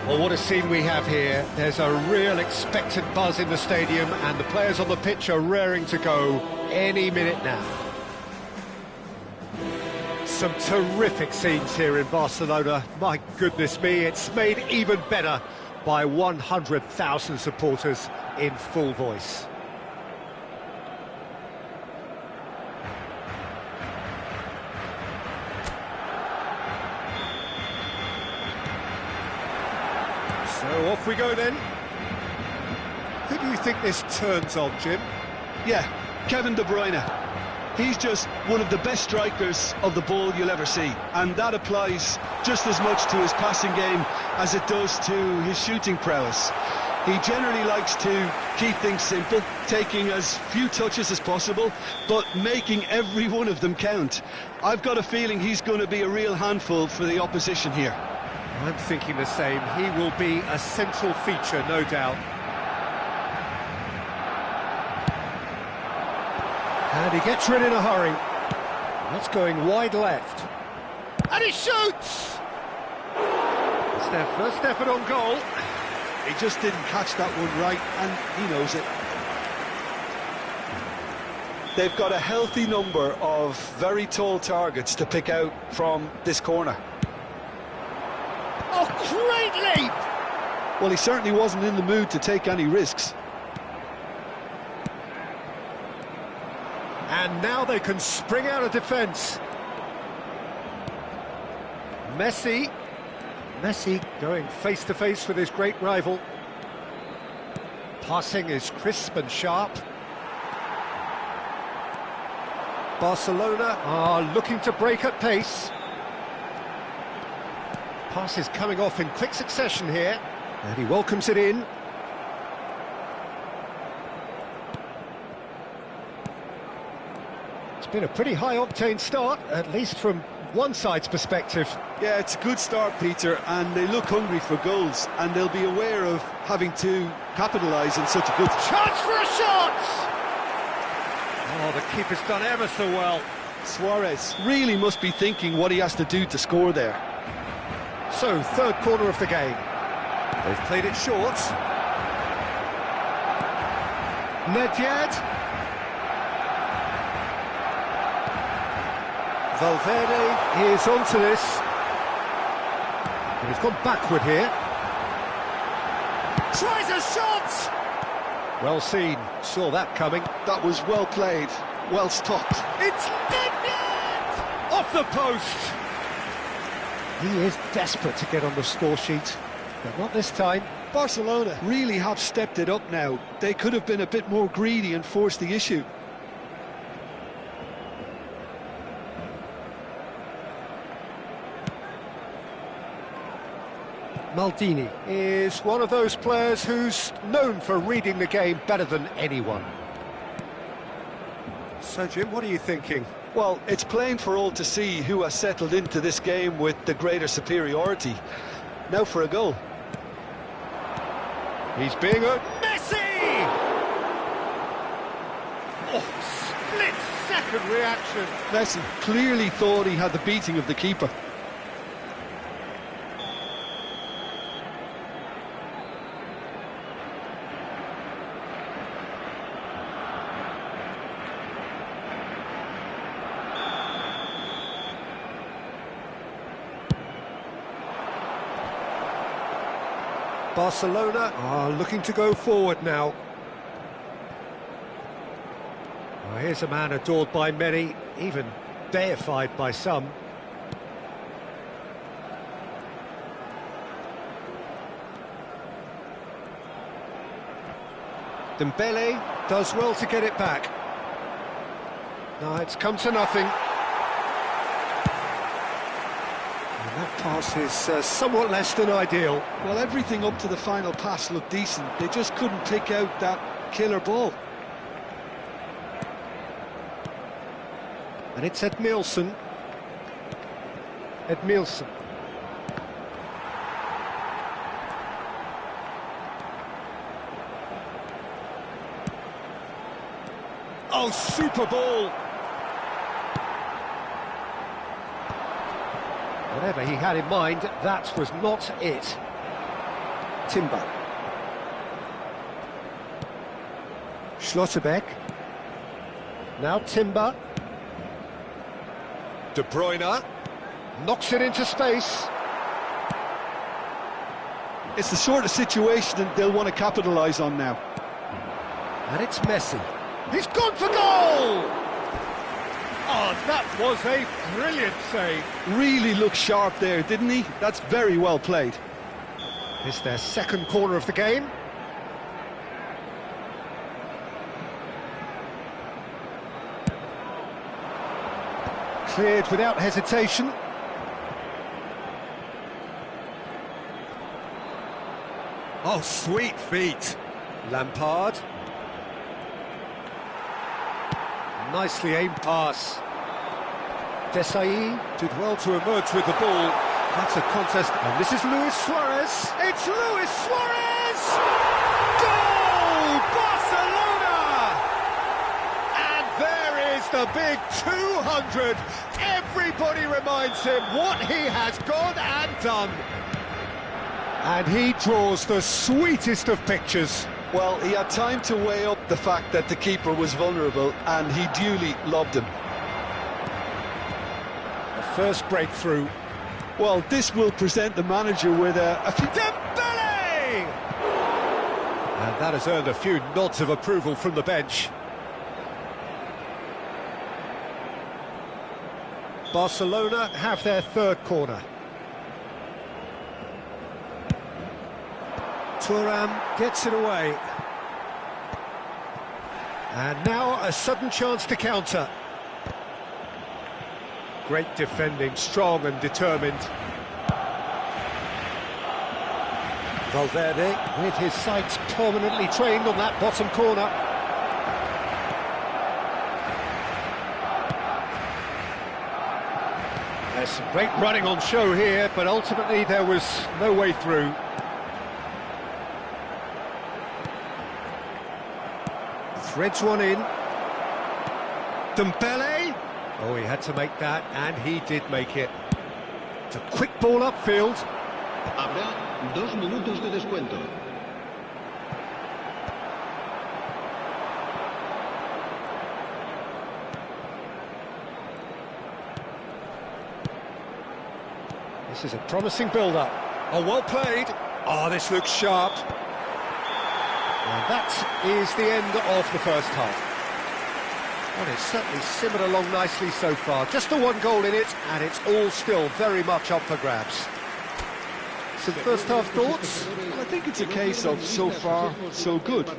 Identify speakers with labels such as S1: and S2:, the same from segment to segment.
S1: Well, what a scene we have here. There's a real expectant buzz in the stadium, and the players on the pitch are raring to go any minute now. Some terrific scenes here in Barcelona. My goodness me, it's made even better by 100,000 supporters in full voice. So off we go then. Who do you think this turns on, Jim?
S2: Yeah, Kevin De Bruyne. He's just one of the best strikers of the ball you'll ever see. And that applies just as much to his passing game as it does to his shooting prowess. He generally likes to keep things simple, taking as few touches as possible, but making every one of them count. I've got a feeling he's going to be a real handful for the opposition here.
S1: I'm thinking the same. He will be a central feature, no doubt. And he gets rid in a hurry. That's going wide left. And he shoots! It's their first effort on goal.
S2: He just didn't catch that one right, and he knows it. They've got a healthy number of very tall targets to pick out from this corner.
S1: Oh, great leap!
S2: Well, he certainly wasn't in the mood to take any risks.
S1: And now they can spring out of defence. Messi going face-to-face with his great rival. Passing is crisp and sharp. Barcelona are looking to break at pace. Pass is coming off in quick succession here, and he welcomes it in. It's been a pretty high-octane start, at least from one side's perspective.
S2: Yeah, it's a good start, Peter, and they look hungry for goals, and they'll be aware of having to capitalise on such a good...
S1: Chance for a shot! Oh, the keeper's done ever so well.
S2: Suarez really must be thinking what he has to do to score there.
S1: So, third corner of the game. They've played it short. Nedved. Valverde is onto this. But he's gone backward here. Tries a shot! Well seen, saw that coming.
S2: That was well played, well stopped.
S1: It's Nedved! Off the post! He is desperate to get on the score sheet, but not this time.
S2: Barcelona really have stepped it up now. They could have been a bit more greedy and forced the issue.
S1: Maldini is one of those players who's known for reading the game better than anyone. So, Jim, what are you thinking?
S2: Well, it's plain for all to see who has settled into this game with the greater superiority. Now for a goal.
S1: He's being a... Messi! Oh, split-second reaction.
S2: Messi clearly thought he had the beating of the keeper.
S1: Barcelona are looking to go forward now. Well, here's a man adored by many, even deified by some. Dembele does well to get it back. No, it's come to nothing. That pass is somewhat less than ideal.
S2: Well, everything up to the final pass looked decent. They just couldn't pick out that killer ball.
S1: And it's Edmilson. Oh, super ball! Whatever he had in mind, that was not it. Timber. Schlotterbeck. Now Timber. De Bruyne. Knocks it into space.
S2: It's the sort of situation that they'll want to capitalise on now.
S1: And it's Messi. He's gone for goal! Oh, that was a brilliant save.
S2: Really looked sharp there, didn't he? That's very well played.
S1: It's their second corner of the game. Cleared without hesitation. Oh, sweet feet. Lampard. Nicely aimed pass. Desailly did well to emerge with the ball. That's a contest, and this is Luis Suarez. It's Luis Suarez! Goal! Barcelona! And there is the big 200. Everybody reminds him what he has gone and done. And he draws the sweetest of pictures.
S2: Well, he had time to weigh up the fact that the keeper was vulnerable, and he duly lobbed him.
S1: The first breakthrough.
S2: Well, this will present the manager with a few...
S1: Dembele! And that has earned a few nods of approval from the bench. Barcelona have their third corner. Thuram gets it away. And now a sudden chance to counter. Great defending, strong and determined. Valverde with his sights permanently trained on that bottom corner. There's some great running on show here, but ultimately there was no way through. Threads one in. Dembele. Oh, he had to make that, and he did make it. It's a quick ball upfield.
S3: Habrá 2 minutos de descuento.
S1: This is a promising build-up. Oh, well played. Oh, this looks sharp. And that is the end of the first half. Well, it's certainly simmered along nicely so far. Just the one goal in it, and it's all still very much up for grabs. Some first half thoughts?
S2: Well, I think it's a case of so far, so good.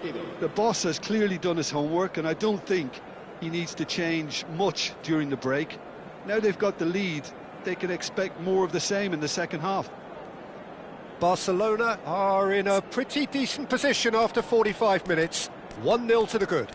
S2: The boss has clearly done his homework, and I don't think he needs to change much during the break. Now they've got the lead, they can expect more of the same in the second half.
S1: Barcelona are in a pretty decent position after 45 minutes. 1-0 to the good.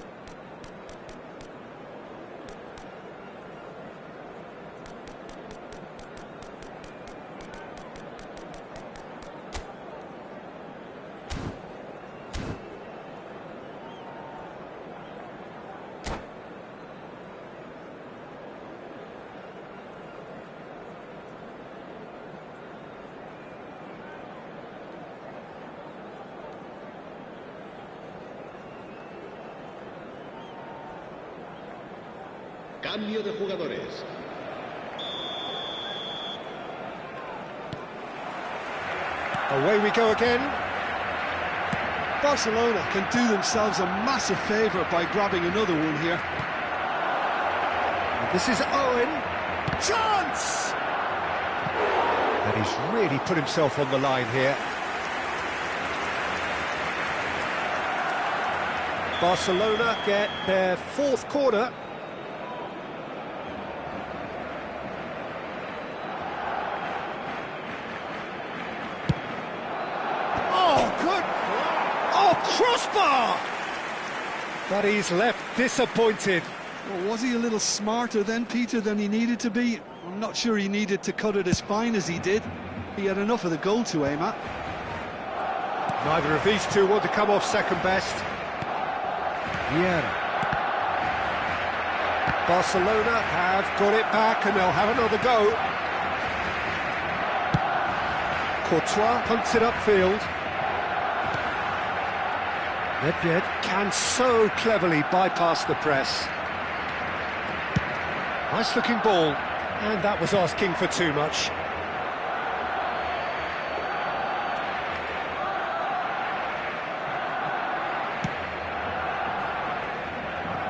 S3: Cambio de jugadores.
S1: Away we go again.
S2: Barcelona can do themselves a massive favour by grabbing another one here.
S1: This is Owen. Chance! And he's really put himself on the line here. Barcelona get their fourth corner. Crossbar! But he's left disappointed.
S2: Well, was he a little smarter then, Peter, than he needed to be? I'm not sure he needed to cut it as fine as he did. He had enough of the goal to aim at.
S1: Neither of these two want to come off second best. Vieira. Barcelona have got it back and they'll have another go. Courtois punts it upfield. Nedved can so cleverly bypass the press. Nice looking ball, and that was asking for too much.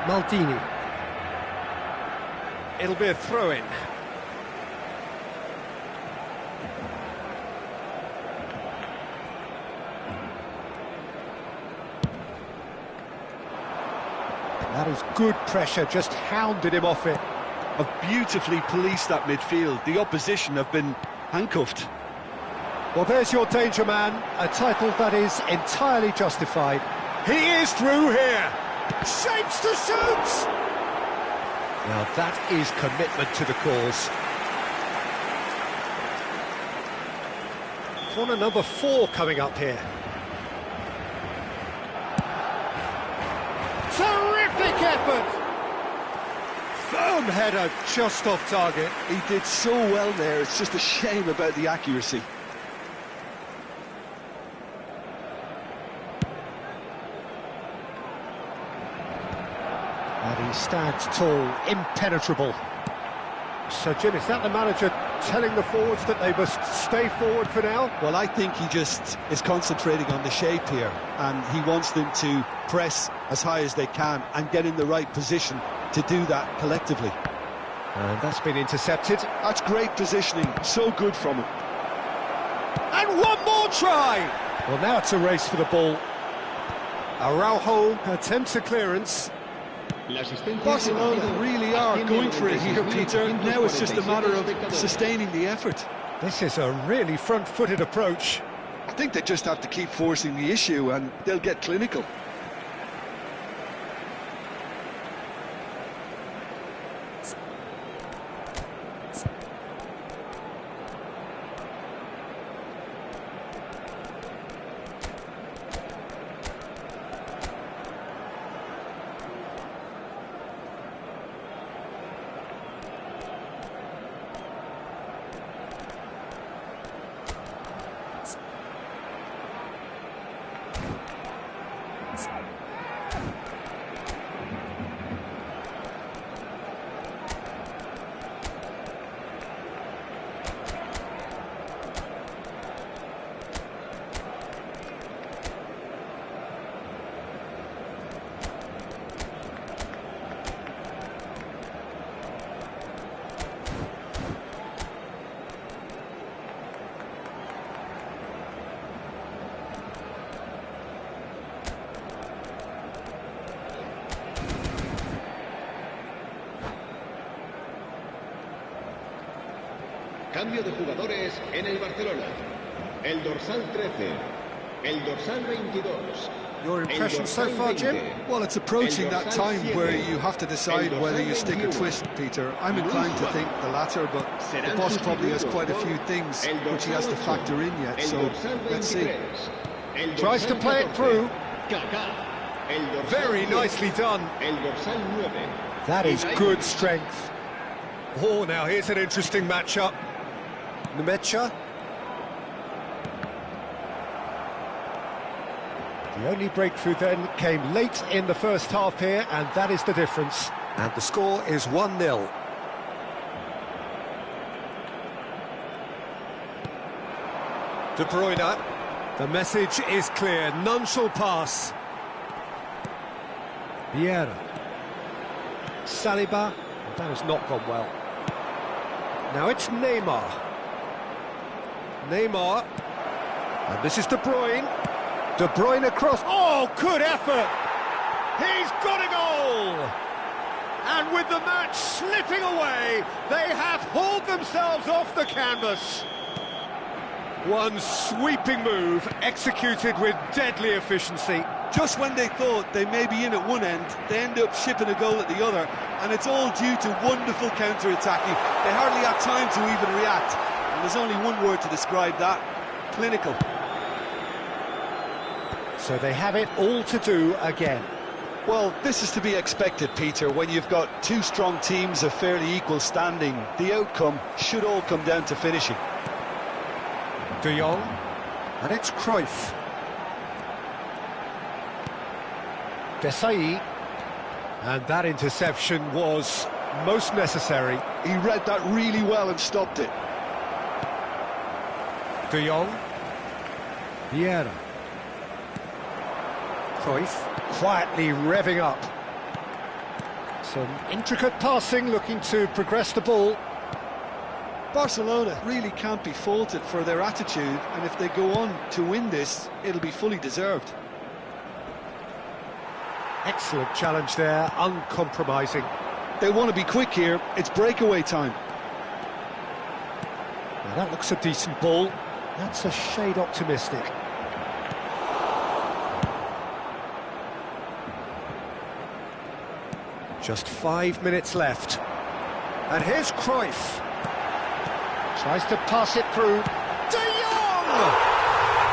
S1: Maldini. It'll be a throw-in. That is good pressure, just hounded him off it.
S2: Have beautifully policed that midfield. The opposition have been handcuffed.
S1: Well, there's your danger man, a title that is entirely justified. He is through here. Shapes to shoot! Now that is commitment to the cause. Corner number 4 coming up here. Terrific effort! Firm header, just off target.
S2: He did so well there, it's just a shame about the accuracy.
S1: And he stands tall, impenetrable. So, Jim, is that the manager telling the forwards that they must stay forward for now?
S2: Well, I think he just is concentrating on the shape here, and he wants them to press as high as they can and get in the right position to do that collectively.
S1: And that's been intercepted.
S2: That's great positioning, so good from him.
S1: And one more try! Well, now it's a race for the ball. Araujo attempts a clearance.
S2: Barcelona really are going for it here, Peter. Now it's just a matter of sustaining the effort.
S1: This is a really front-footed approach.
S2: I think they just have to keep forcing the issue and they'll get clinical.
S3: Cambio de jugadores en el Barcelona. El dorsal 13, el dorsal 22.
S1: Your impression so far, Jim?
S2: Well, it's approaching that time where you have to decide whether you stick or twist, Peter. I'm inclined to think the latter, but the boss probably has quite a few things which he has to factor in yet, so let's see.
S1: Tries to play it through. Very nicely done. That is good strength. Oh, now here's an interesting matchup. Nmecha. The only breakthrough then came late in the first half here, and that is the difference. And the score is 1-0. De Bruyne. The message is clear, none shall pass. Vieira. Saliba. That has not gone well. Now it's Neymar. Neymar. And this is De Bruyne. De Bruyne across. Oh, good effort! He's got a goal! And with the match slipping away, they have hauled themselves off the canvas. One sweeping move, executed with deadly efficiency.
S2: Just when they thought they may be in at one end, they end up shipping a goal at the other, and it's all due to wonderful counter-attacking. They hardly had time to even react, and there's only one word to describe that: clinical.
S1: So they have it all to do again.
S2: Well, this is to be expected, Peter. When you've got two strong teams of fairly equal standing, the outcome should all come down to finishing.
S1: De Jong, and it's Cruyff. Desailly. And that interception was most necessary.
S2: He read that really well and stopped it.
S1: De Jong. Vieira. Cruyff quietly revving up. Some intricate passing, looking to progress the ball.
S2: Barcelona really can't be faulted for their attitude, and if they go on to win this, it'll be fully deserved.
S1: Excellent challenge there, uncompromising.
S2: They want to be quick here, it's breakaway time.
S1: Now that looks a decent ball. That's a shade optimistic. Just 5 minutes left. And here's Cruyff. Tries to pass it through. De Jong!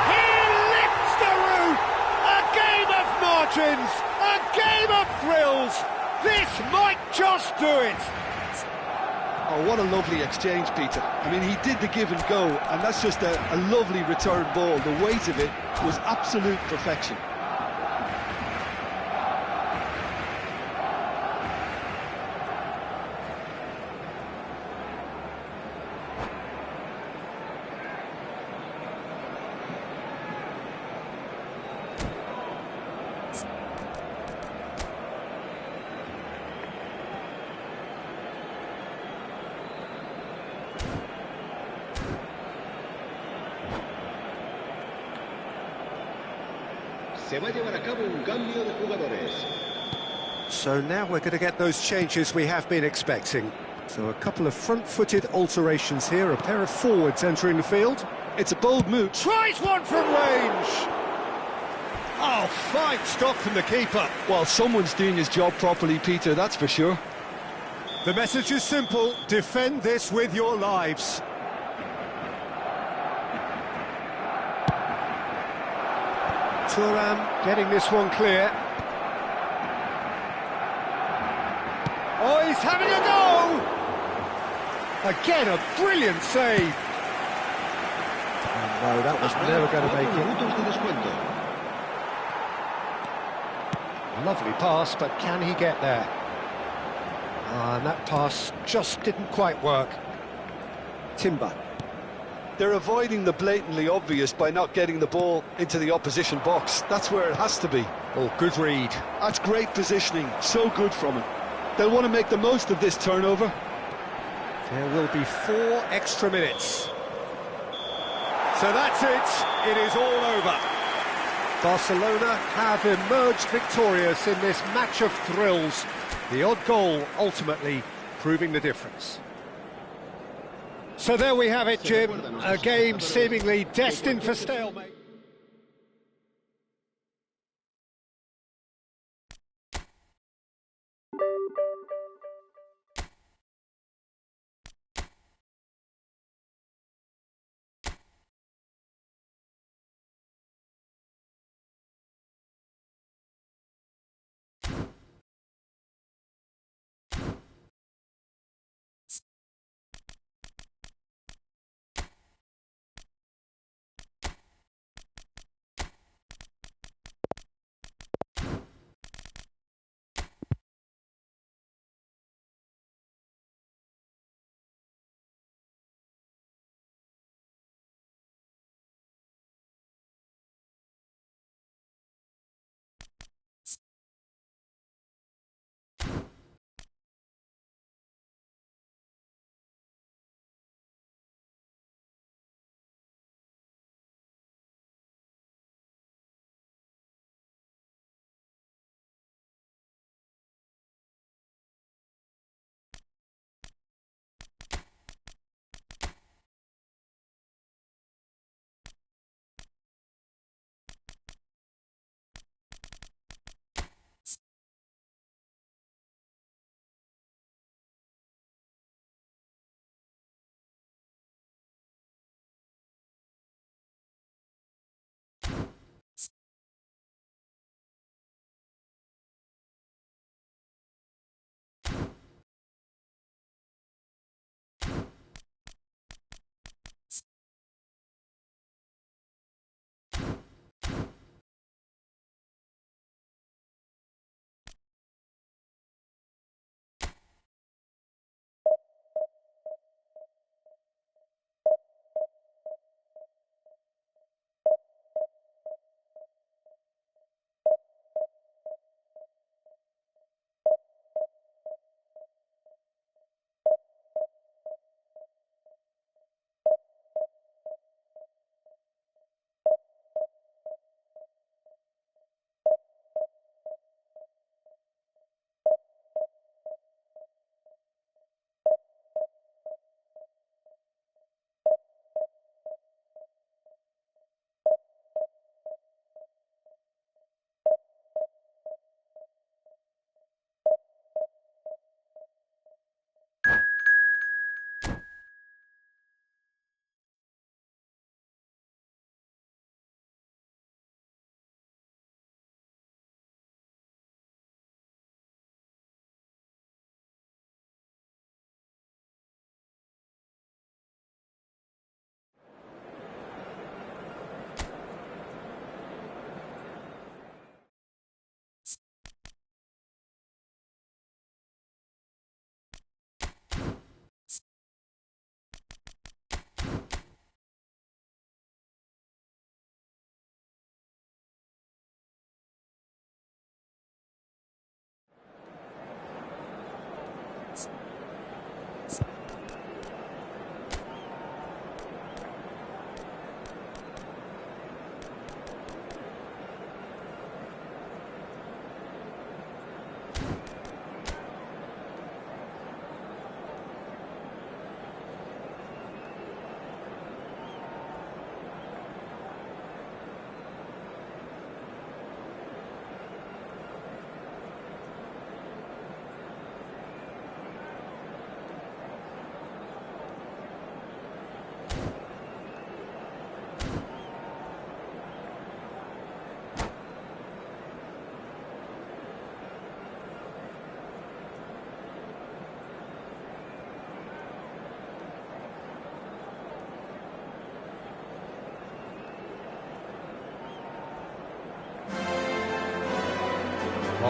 S1: He lifts the roof! A game of margins! A game of thrills! This might just do it!
S2: Oh, what a lovely exchange, Peter. I mean, he did the give and go, and that's just a lovely return ball. The weight of it was absolute perfection.
S3: Se va a llevar a cabo un cambio de jugadores.
S1: So now we're going to get those changes we have been expecting. So a couple of front-footed alterations here, a pair of forwards entering the field.
S2: It's a bold move.
S1: Tries one from range! Oh, fine stop from the keeper.
S2: Well, someone's doing his job properly, Peter, that's for sure.
S1: The message is simple, defend this with your lives. Thuram getting this one clear. Oh, he's having a go! Again, a brilliant save. Oh, no, that was never going to make it. Lovely pass, but can he get there? And that pass just didn't quite work. Timber.
S2: They're avoiding the blatantly obvious by not getting the ball into the opposition box. That's where it has to be.
S1: Oh, good read.
S2: That's great positioning, so good from him. They'll want to make the most of this turnover.
S1: There will be 4 extra minutes. So that's it. It is all over. Barcelona have emerged victorious in this match of thrills. The odd goal ultimately proving the difference. So there we have it, Jim. A game seemingly destined for stalemate.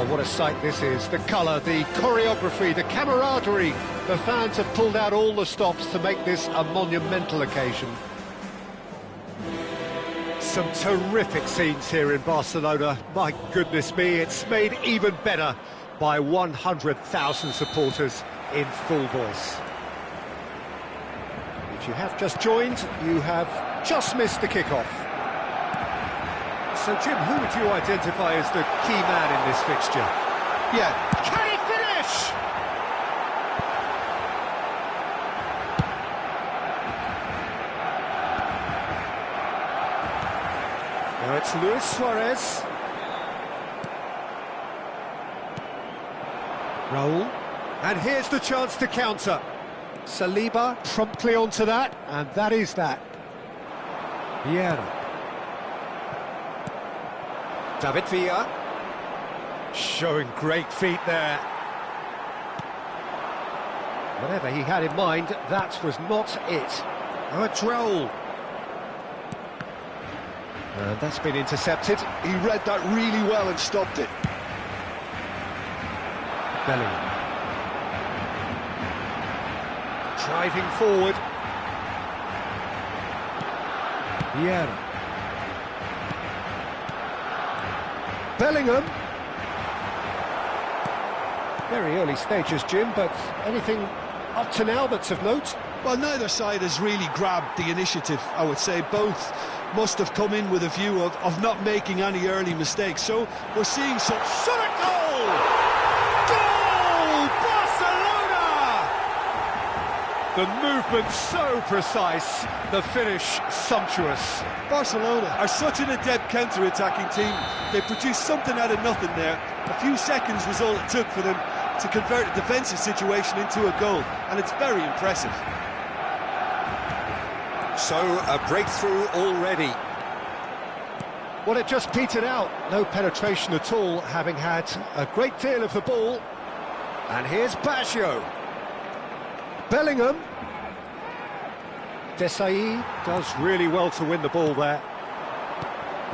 S1: Oh, what a sight this is. The colour, the choreography, the camaraderie. The fans have pulled out all the stops to make this a monumental occasion. Some terrific scenes here in Barcelona. My goodness me, it's made even better by 100,000 supporters in full voice. If you have just joined, you have just missed the kickoff. So, Jim, who would you identify as the key man in this fixture?
S2: Yeah,
S1: Can he finish? Now it's Luis Suarez. Raul. And here's the chance to counter. Saliba promptly onto that, and that is that. Vieira. David Villa. Showing great feet there. Whatever he had in mind, that was not it. Oh, it's Raul. And that's been intercepted.
S2: he read that really well and stopped it.
S1: Bellingham. Driving forward. Vieira. Bellingham. Very early stages, Jim, but anything up to now that's of note?
S2: Well, neither side has really grabbed the initiative, I would say. Both must have come in with a view of not making any early mistakes. So we're seeing some...
S1: Shot at goal! Goal! Barcelona! The movement so precise, the finish sumptuous.
S2: Barcelona are such an adept counter-attacking team. They produced something out of nothing there. A few seconds was all it took for them to convert a defensive situation into a goal, and it's very impressive.
S1: So, a breakthrough already. Well, it just petered out. No penetration at all, having had a great deal of the ball. And here's Baggio. Bellingham. Desailly does really well to win the ball there.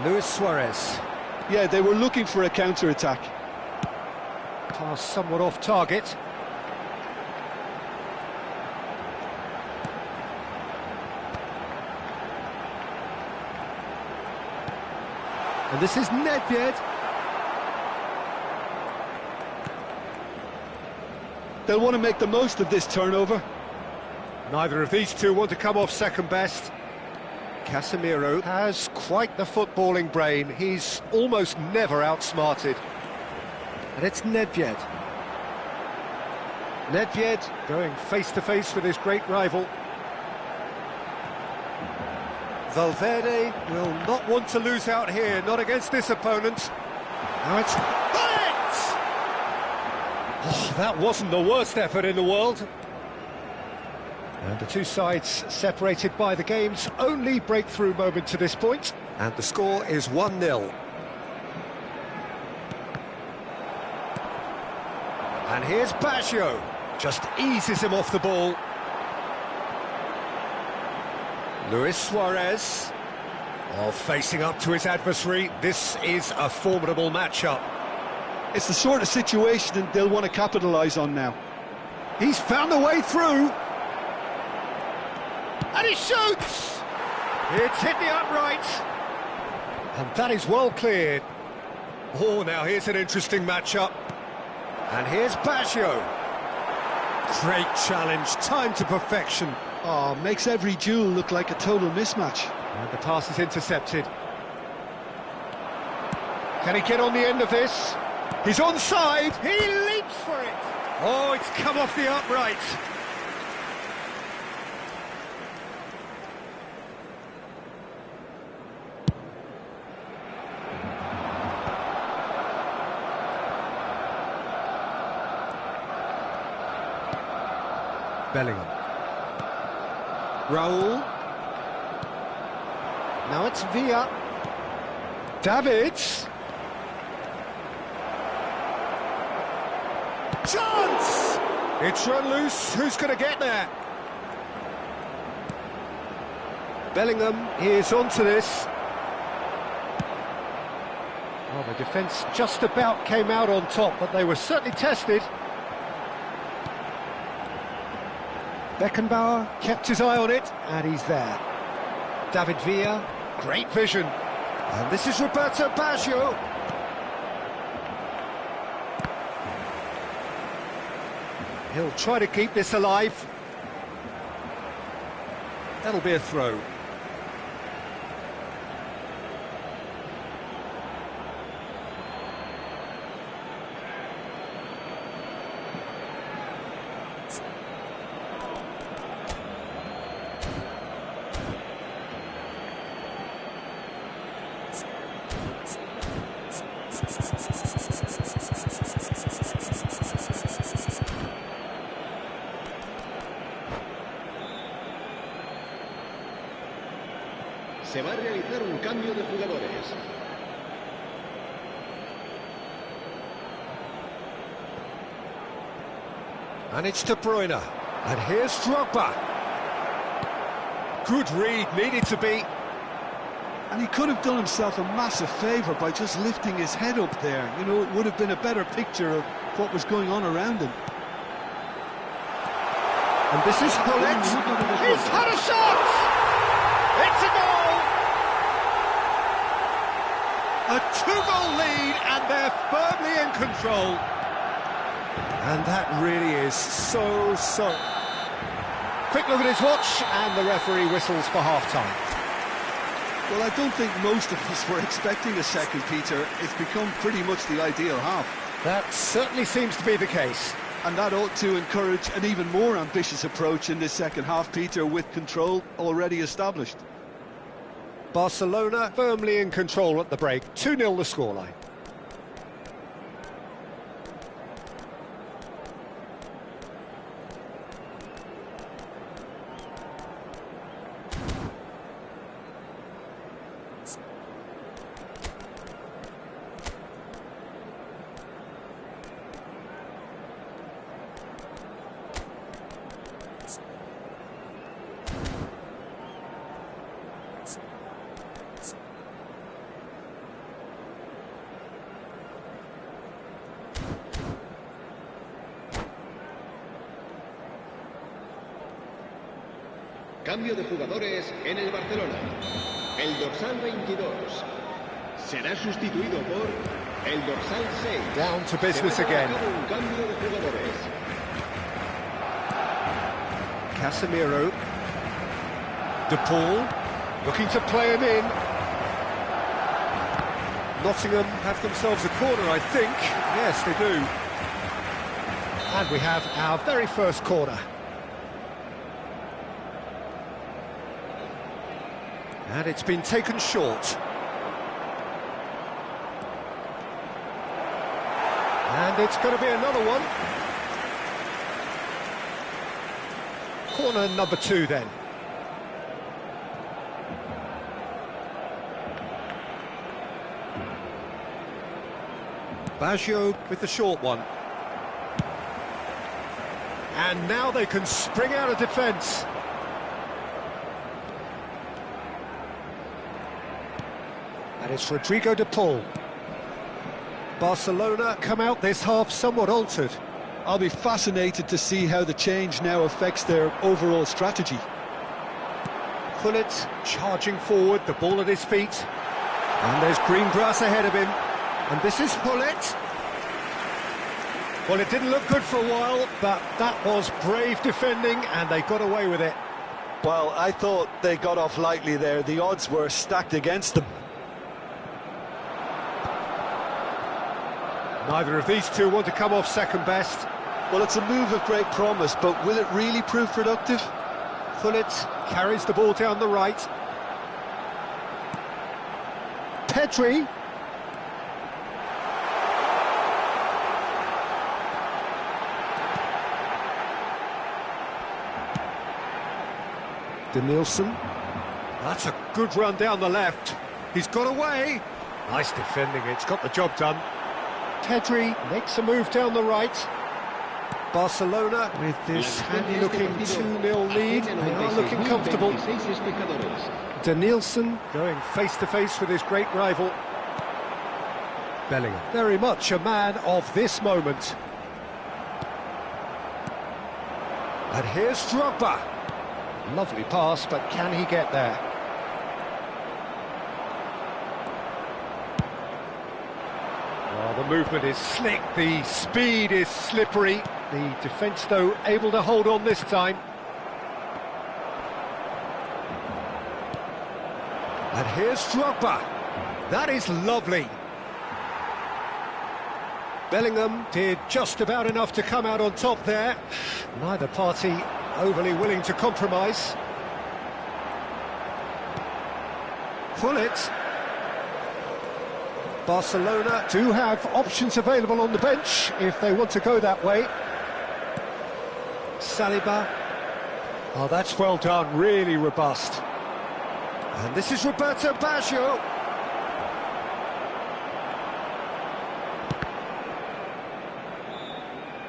S1: Luis Suarez.
S2: Yeah, they were looking for a counter-attack.
S1: Pass somewhat off target. And this is Nedved.
S2: They'll want to make the most of this turnover.
S1: Neither of these two want to come off second best. Casemiro has quite the footballing brain. He's almost never outsmarted. And it's Nedved. Nedved going face-to-face with his great rival. Valverde will not want to lose out here, not against this opponent. Now it's... Oh, that wasn't the worst effort in the world. And the two sides separated by the game's only breakthrough moment to this point. And the score is 1-0. And here's Baggio. Just eases him off the ball. Luis Suarez. Oh, facing up to his adversary. This is a formidable matchup.
S2: It's the sort of situation they'll want to capitalise on now.
S1: He's found a way through. And he shoots! It's hit the upright. And that is well cleared. Oh, now here's an interesting matchup. And here's Baggio. Great challenge, time to perfection.
S2: Oh, makes every duel look like a total mismatch.
S1: And the pass is intercepted. Can he get on the end of this? He's onside. He leaps for it. Oh, it's come off the upright. Bellingham. Raul. Now it's Villa. Davids. Chance! It's run loose. Who's going to get there? Bellingham is onto this. Well, The defence just about came out on top, but they were certainly tested. Beckenbauer kept his eye on it, and he's there. David Villa, great vision. And this is Roberto Baggio. He'll try to keep this alive. That'll be a throw.
S3: Se va a realizar un cambio de jugadores.
S1: And it's De Bruyne. And here's Drogba. Good read, needed to be.
S2: And he could have done himself a massive favour by just lifting his head up there. You know, it would have been a better picture of what was going on around him.
S1: And this is Gullit. He's had a shot! It's a goal! A 2-goal lead, and they're firmly in control. And that really is so... Quick look at his watch, and the referee whistles for half-time.
S2: Well, I don't think most of us were expecting a second, Peter. It's become pretty much the ideal half.
S1: That certainly seems to be the case.
S2: And that ought to encourage an even more ambitious approach in this second half, Peter, with control already established.
S1: Barcelona firmly in control at the break. 2-0 the scoreline.
S3: Cambio de jugadores en el Barcelona. El dorsal 22 será sustituido por el dorsal 6.
S1: Down to business again.
S3: Un cambio de jugadores.
S1: Casemiro. De Paul looking to play him in. Nottingham have themselves a corner, I think. Yes, they do. And we have our very first corner. And it's been taken short. And it's going to be another one. Corner number 2 then. Baggio with the short one. And now they can spring out of defence. And it's Rodrigo de Paul. Barcelona come out this half somewhat altered.
S2: I'll be fascinated to see how the change now affects their overall strategy.
S1: Gullit charging forward, the ball at his feet. And there's green grass ahead of him. And this is Gullit. Well, it didn't look good for a while, but that was brave defending, and they got away with it.
S2: Well, I thought they got off lightly there. The odds were stacked against them.
S1: Neither of these two want to come off second best.
S2: Well, it's a move of great promise, but will it really prove productive?
S1: Gullit carries the ball down the right. Pedri. Denilson. That's a good run down the left. He's got away. Nice defending, it's got the job done. Pedri makes a move down the right. Barcelona with this handy-looking 2-0 lead. They are looking comfortable. Denilson going face-to-face with his great rival. Bellingham, very much a man of this moment. And here's Drogba. Lovely pass, but can he get there? Well, the movement is slick, the speed is slippery. The defence, though, able to hold on this time. And here's Drogba. That is lovely. Bellingham did just about enough to come out on top there. Neither party overly willing to compromise. Pullet. Barcelona do have options available on the bench if they want to go that way. Saliba. Oh, that's well done, really robust. And this is Roberto Baggio.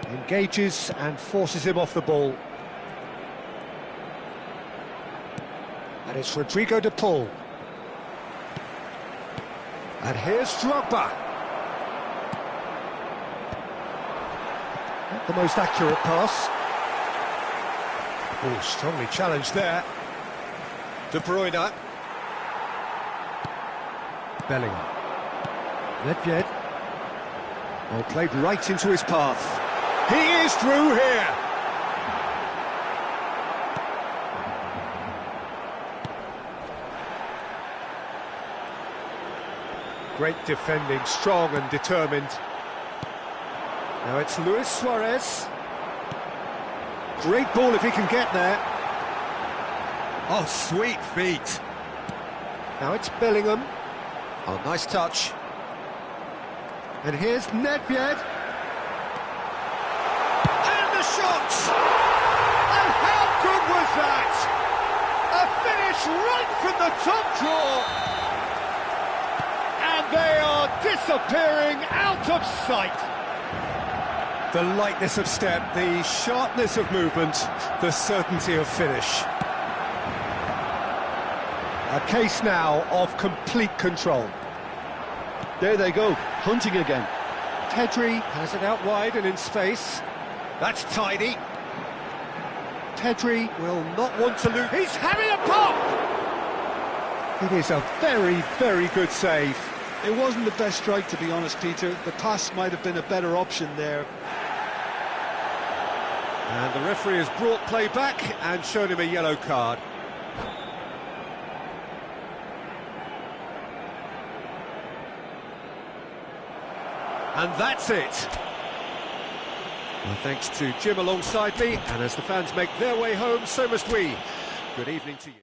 S1: Engages and forces him off the ball. And it's Rodrigo de Paul. And here's Drogba. Not the most accurate pass. Oh, strongly challenged there. De Bruyne. Bellingham. Nedved. Well, played right into his path. He is through here. Great defending, strong and determined. Now it's Luis Suarez. Great ball if he can get there. Oh, sweet feet. Now it's Bellingham. Oh, nice touch. And here's Nedved. And the shot! And how good was that? A finish right from the top draw. And they are disappearing out of sight. The lightness of step, the sharpness of movement, the certainty of finish. A case now of complete control.
S2: There they go, hunting again.
S1: Pedri has it out wide and in space. That's tidy. Pedri will not want to lose. He's having a pop! It is a very, very good save.
S2: It wasn't the best strike, to be honest, Peter. The pass might have been a better option there.
S1: And the referee has brought play back and shown him a yellow card. And that's it. Well, thanks to Jim alongside me, and as the fans make their way home, so must we. Good evening to you.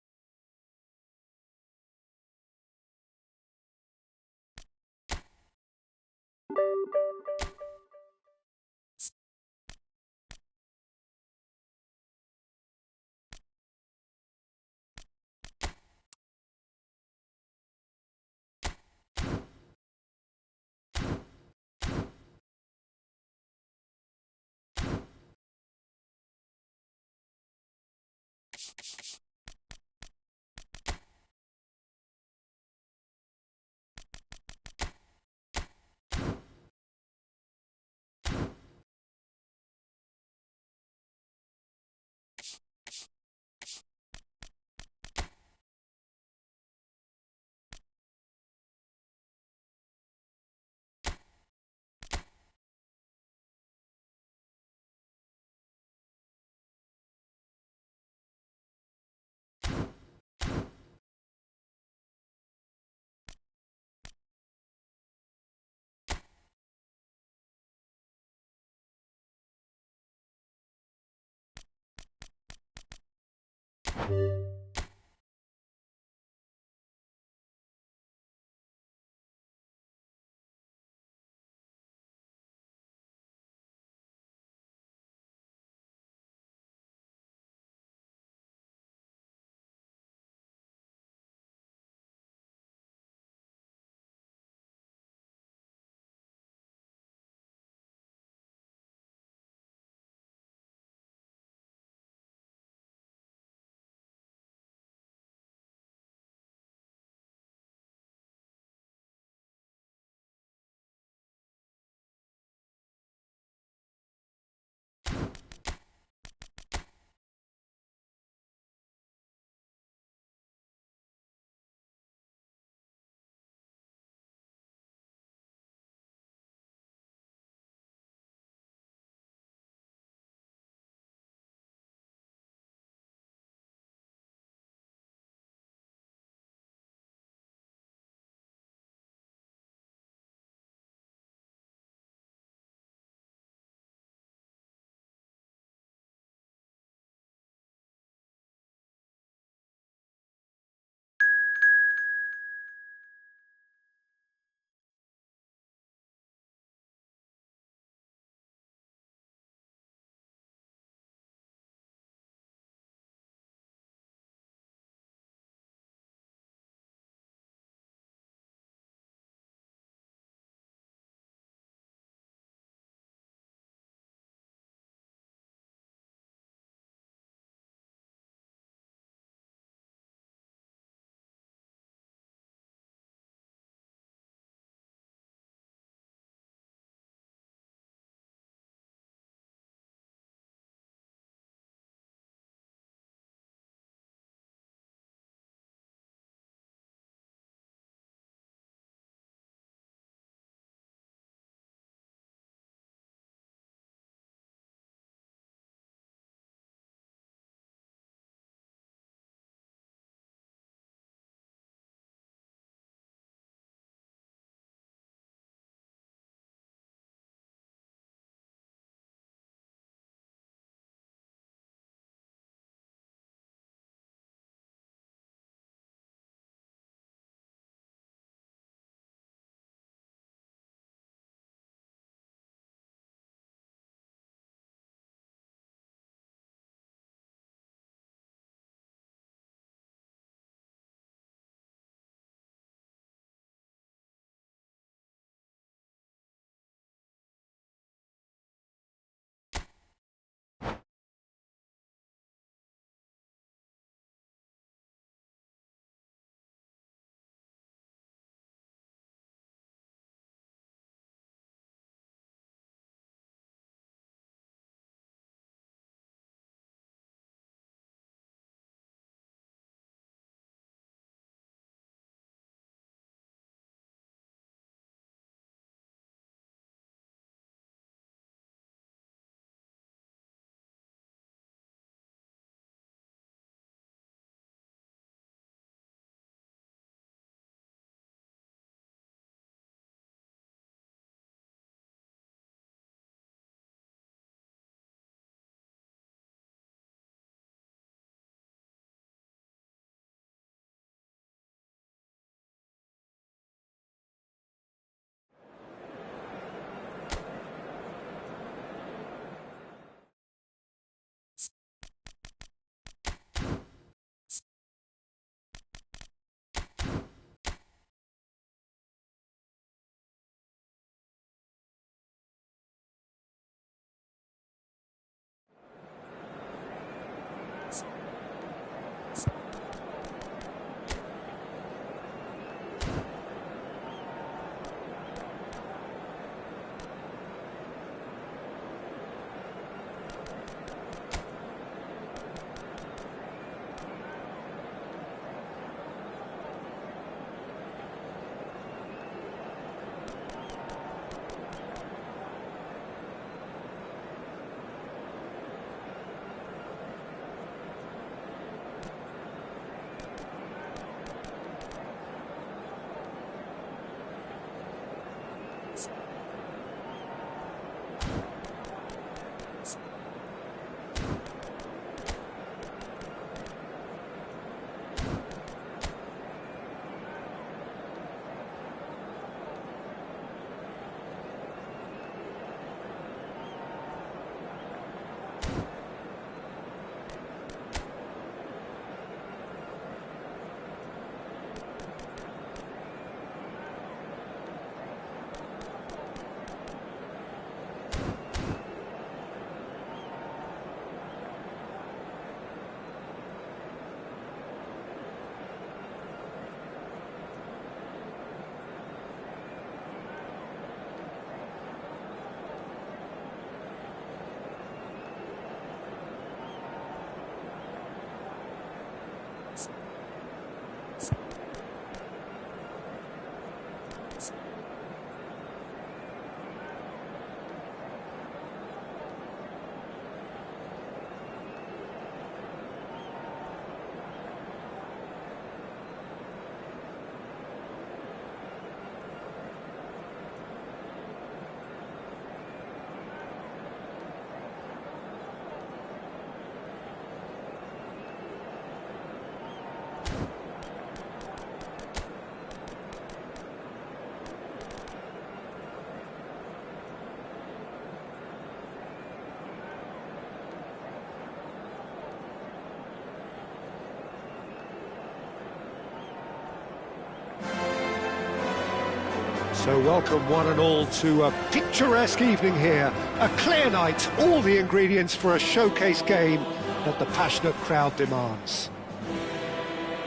S1: So welcome one and all to a picturesque evening here. A clear night, all the ingredients for a showcase game that the passionate crowd demands.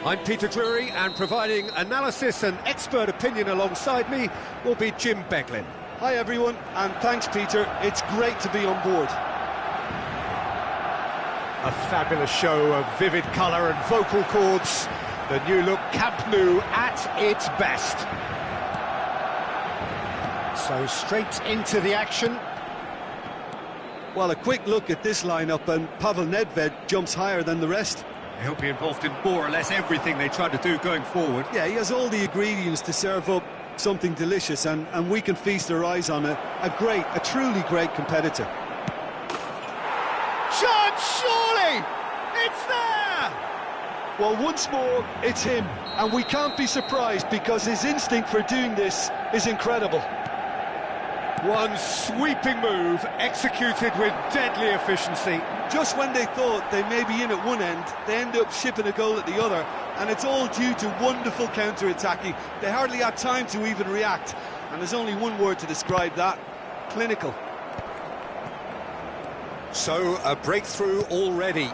S1: I'm Peter Drury, and providing analysis and expert opinion alongside me will be Jim Beglin.
S2: Hi everyone, and thanks Peter, it's great to be on board.
S1: A fabulous show of vivid colour and vocal cords. The new look Camp Nou at its best. So straight into the action.
S2: Well, a quick look at this lineup, and Pavel Nedved jumps higher than the rest.
S1: He'll be involved in more or less everything they try to do going forward.
S2: Yeah, he has all the ingredients to serve up something delicious, and we can feast our eyes on a truly great competitor.
S1: Chance, surely! It's there!
S2: Well, once more, it's him, and we can't be surprised because his instinct for doing this is incredible.
S1: One sweeping move, executed with deadly efficiency.
S2: Just when they thought they may be in at one end, they end up shipping a goal at the other, and it's all due to wonderful counter-attacking. They hardly had time to even react, and there's only one word to describe that: clinical.
S1: So, a breakthrough already.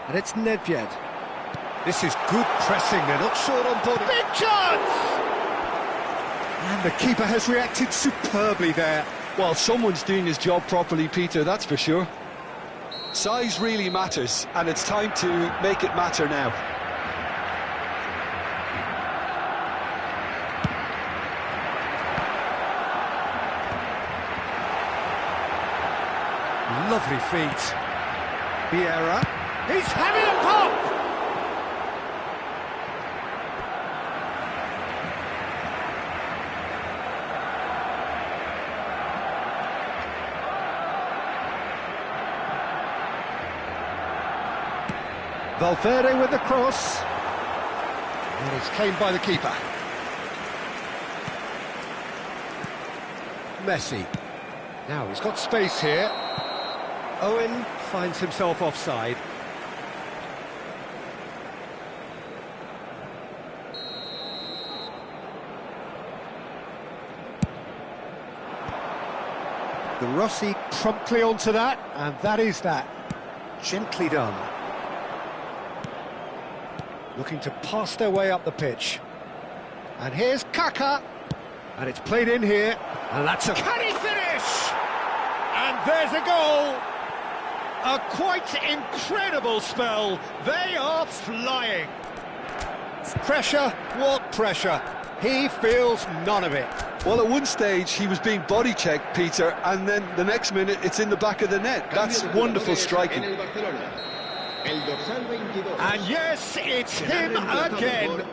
S1: And it's Nedved. This is good pressing, they're not short on body. Big chance! And the keeper has reacted superbly there.
S2: Well, someone's doing his job properly, Peter, that's for sure. Size really matters, and it's time to make it matter now.
S1: Lovely feet. Vieira. He's having a pop! Valverde with the cross. And it's claimed by the keeper. Messi. Now he's got space here. Owen finds himself offside. The Rossi promptly onto that, and that is that. Gently done. Looking to pass their way up the pitch. And here's Kaka. And it's played in here. And that's a... Can he finish? And there's a goal. A quite incredible spell. They are flying. Pressure? What pressure? He feels none of it.
S2: Well, at one stage he was being body checked, Peter, and then the next minute it's in the back of the net. That's wonderful striking.
S1: And yes, it's him again.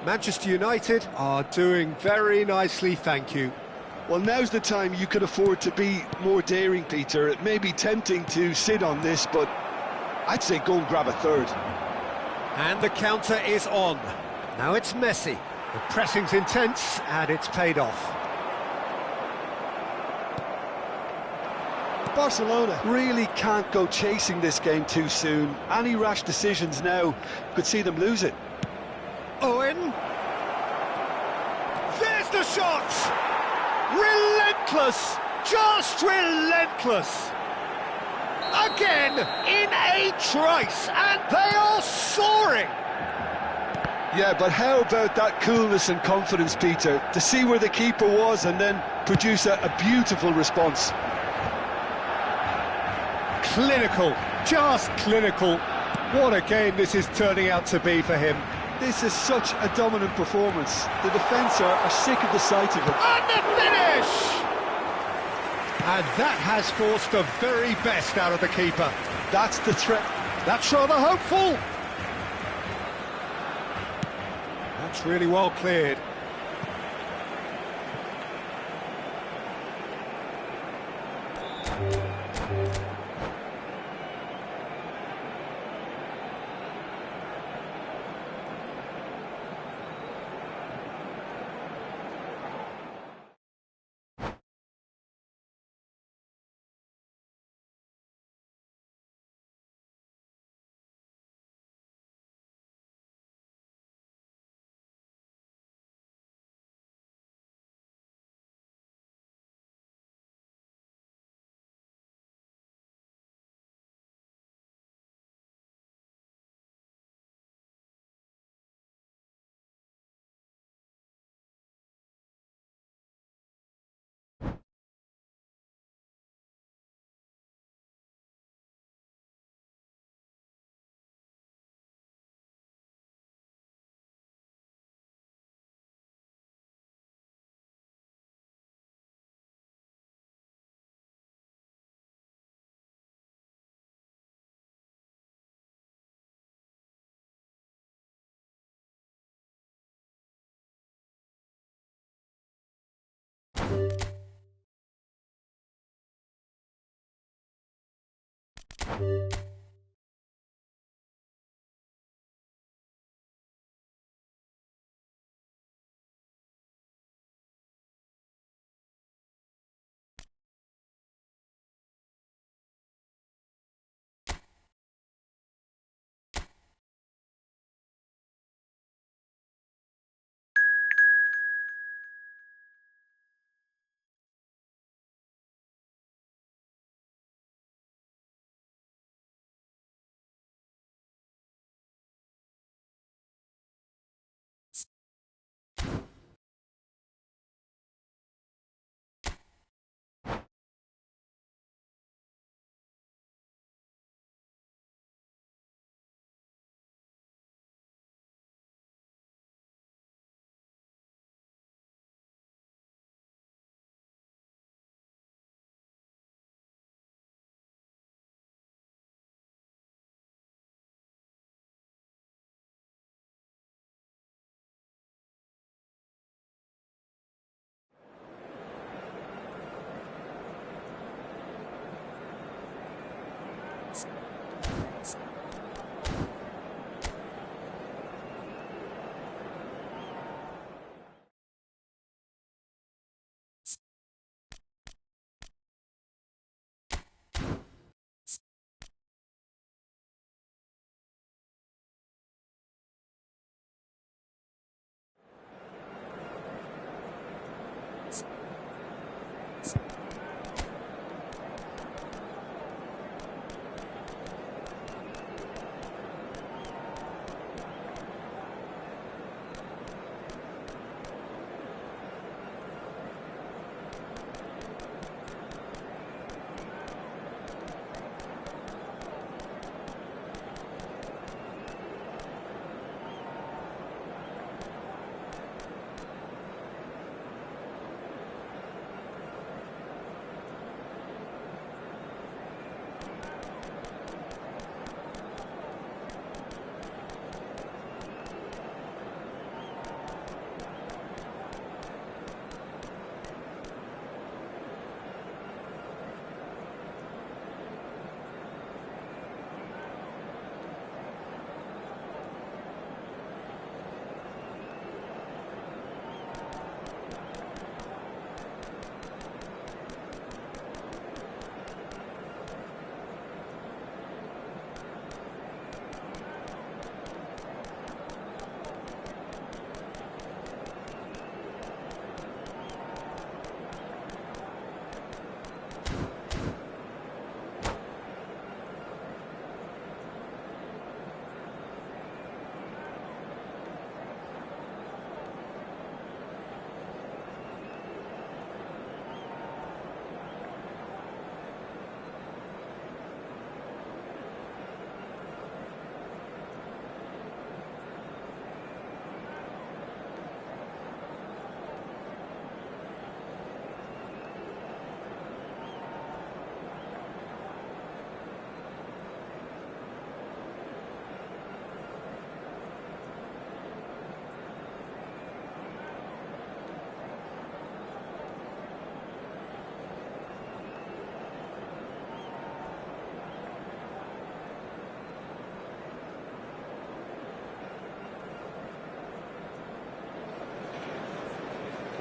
S1: Manchester United are doing very nicely, thank you.
S2: Well, now's the time you could afford to be more daring, Peter. It may be tempting to sit on this, but I'd say go and grab a third.
S1: And the counter is on. Now it's Messi. The pressing's intense, and it's paid off.
S2: Barcelona really can't go chasing this game too soon. Any rash decisions now could see them lose it.
S1: Owen. There's the shot! Relentless! Just relentless! Again, in a trice, and they are soaring!
S2: Yeah, but how about that coolness and confidence, Peter? To see where the keeper was and then produce a beautiful response.
S1: Clinical, just clinical. What a game this is turning out to be for him.
S2: This is such a dominant performance. The defence are sick of the sight of it.
S1: And the finish! And that has forced the very best out of the keeper.
S2: That's the threat.
S1: That's rather hopeful. That's really well cleared.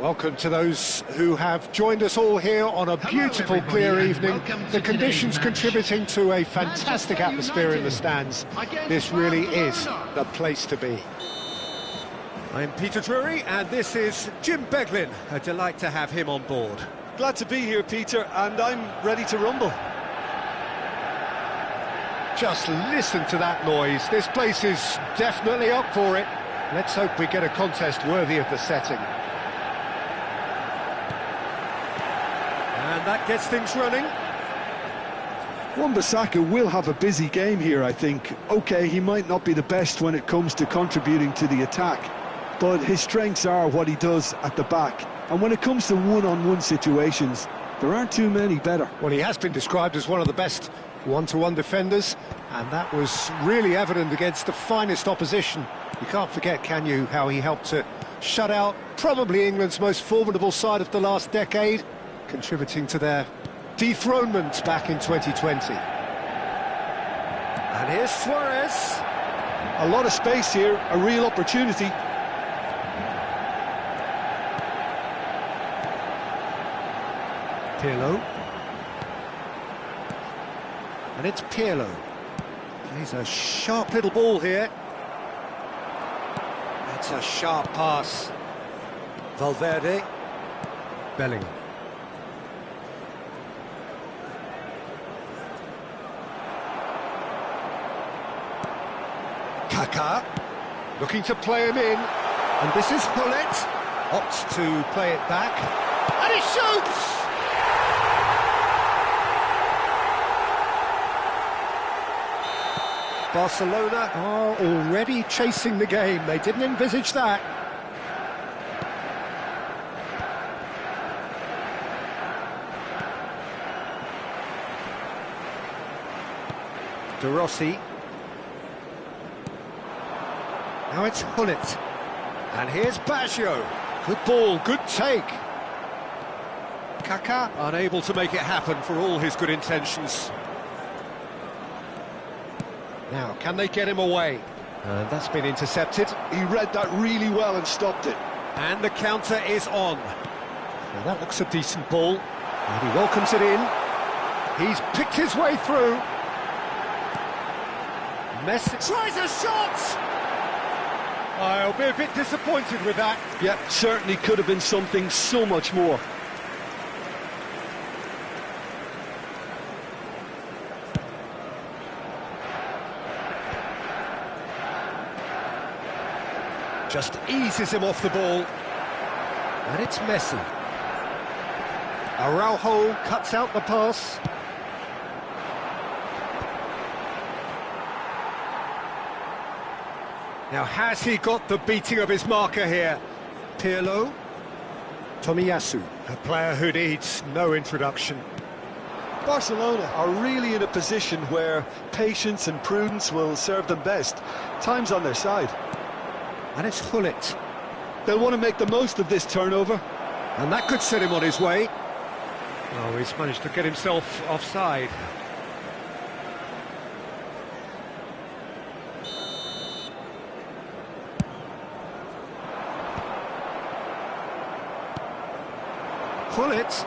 S1: Welcome to those who have joined us all here on a beautiful, clear evening. The conditions contributing to a fantastic atmosphere in the stands. This really is the place to be. I'm Peter Drury, and this is Jim Beglin. A delight to have him on board.
S2: Glad to be here, Peter, and I'm ready to rumble.
S1: Just listen to that noise. This place is definitely up for it. Let's hope we get a contest worthy of the setting. And that gets things running.
S2: Wan-Bissaka will have a busy game here, I think. OK, he might not be the best when it comes to contributing to the attack, but his strengths are what he does at the back. And when it comes to one-on-one situations, there aren't too many better.
S1: Well, he has been described as one of the best one-to-one defenders, and that was really evident against the finest opposition. You can't forget, can you, how he helped to shut out probably England's most formidable side of the last decade, contributing to their dethronement back in 2020. And here's Suarez.
S2: A lot of space here, a real opportunity.
S1: Pirlo. And it's Pirlo. Plays a sharp little ball here. That's a sharp pass. Valverde. Bellingham. Kaká. Looking to play him in. And this is Gullit. Opts to play it back. And he shoots! Barcelona are already chasing the game. They didn't envisage that. De Rossi. Now it's Gullit. And here's Baggio. Good ball, good take. Kaká unable to make it happen for all his good intentions. Now, can they get him away? And that's been intercepted.
S2: He read that really well and stopped it.
S1: And the counter is on. Now that looks a decent ball. And he welcomes it in. He's picked his way through. Messi tries a shot! I'll be a bit disappointed with that.
S2: Yeah, certainly could have been something so much more.
S1: Just eases him off the ball. And it's Messi. Araujo cuts out the pass. Now, has he got the beating of his marker here? Pirlo. Tomiyasu, a player who needs no introduction.
S2: Barcelona are really in a position where patience and prudence will serve them best. Time's on their side.
S1: And it's Gullit.
S2: They'll want to make the most of this turnover.
S1: And that could set him on his way. Oh, he's managed to get himself offside. Gullit.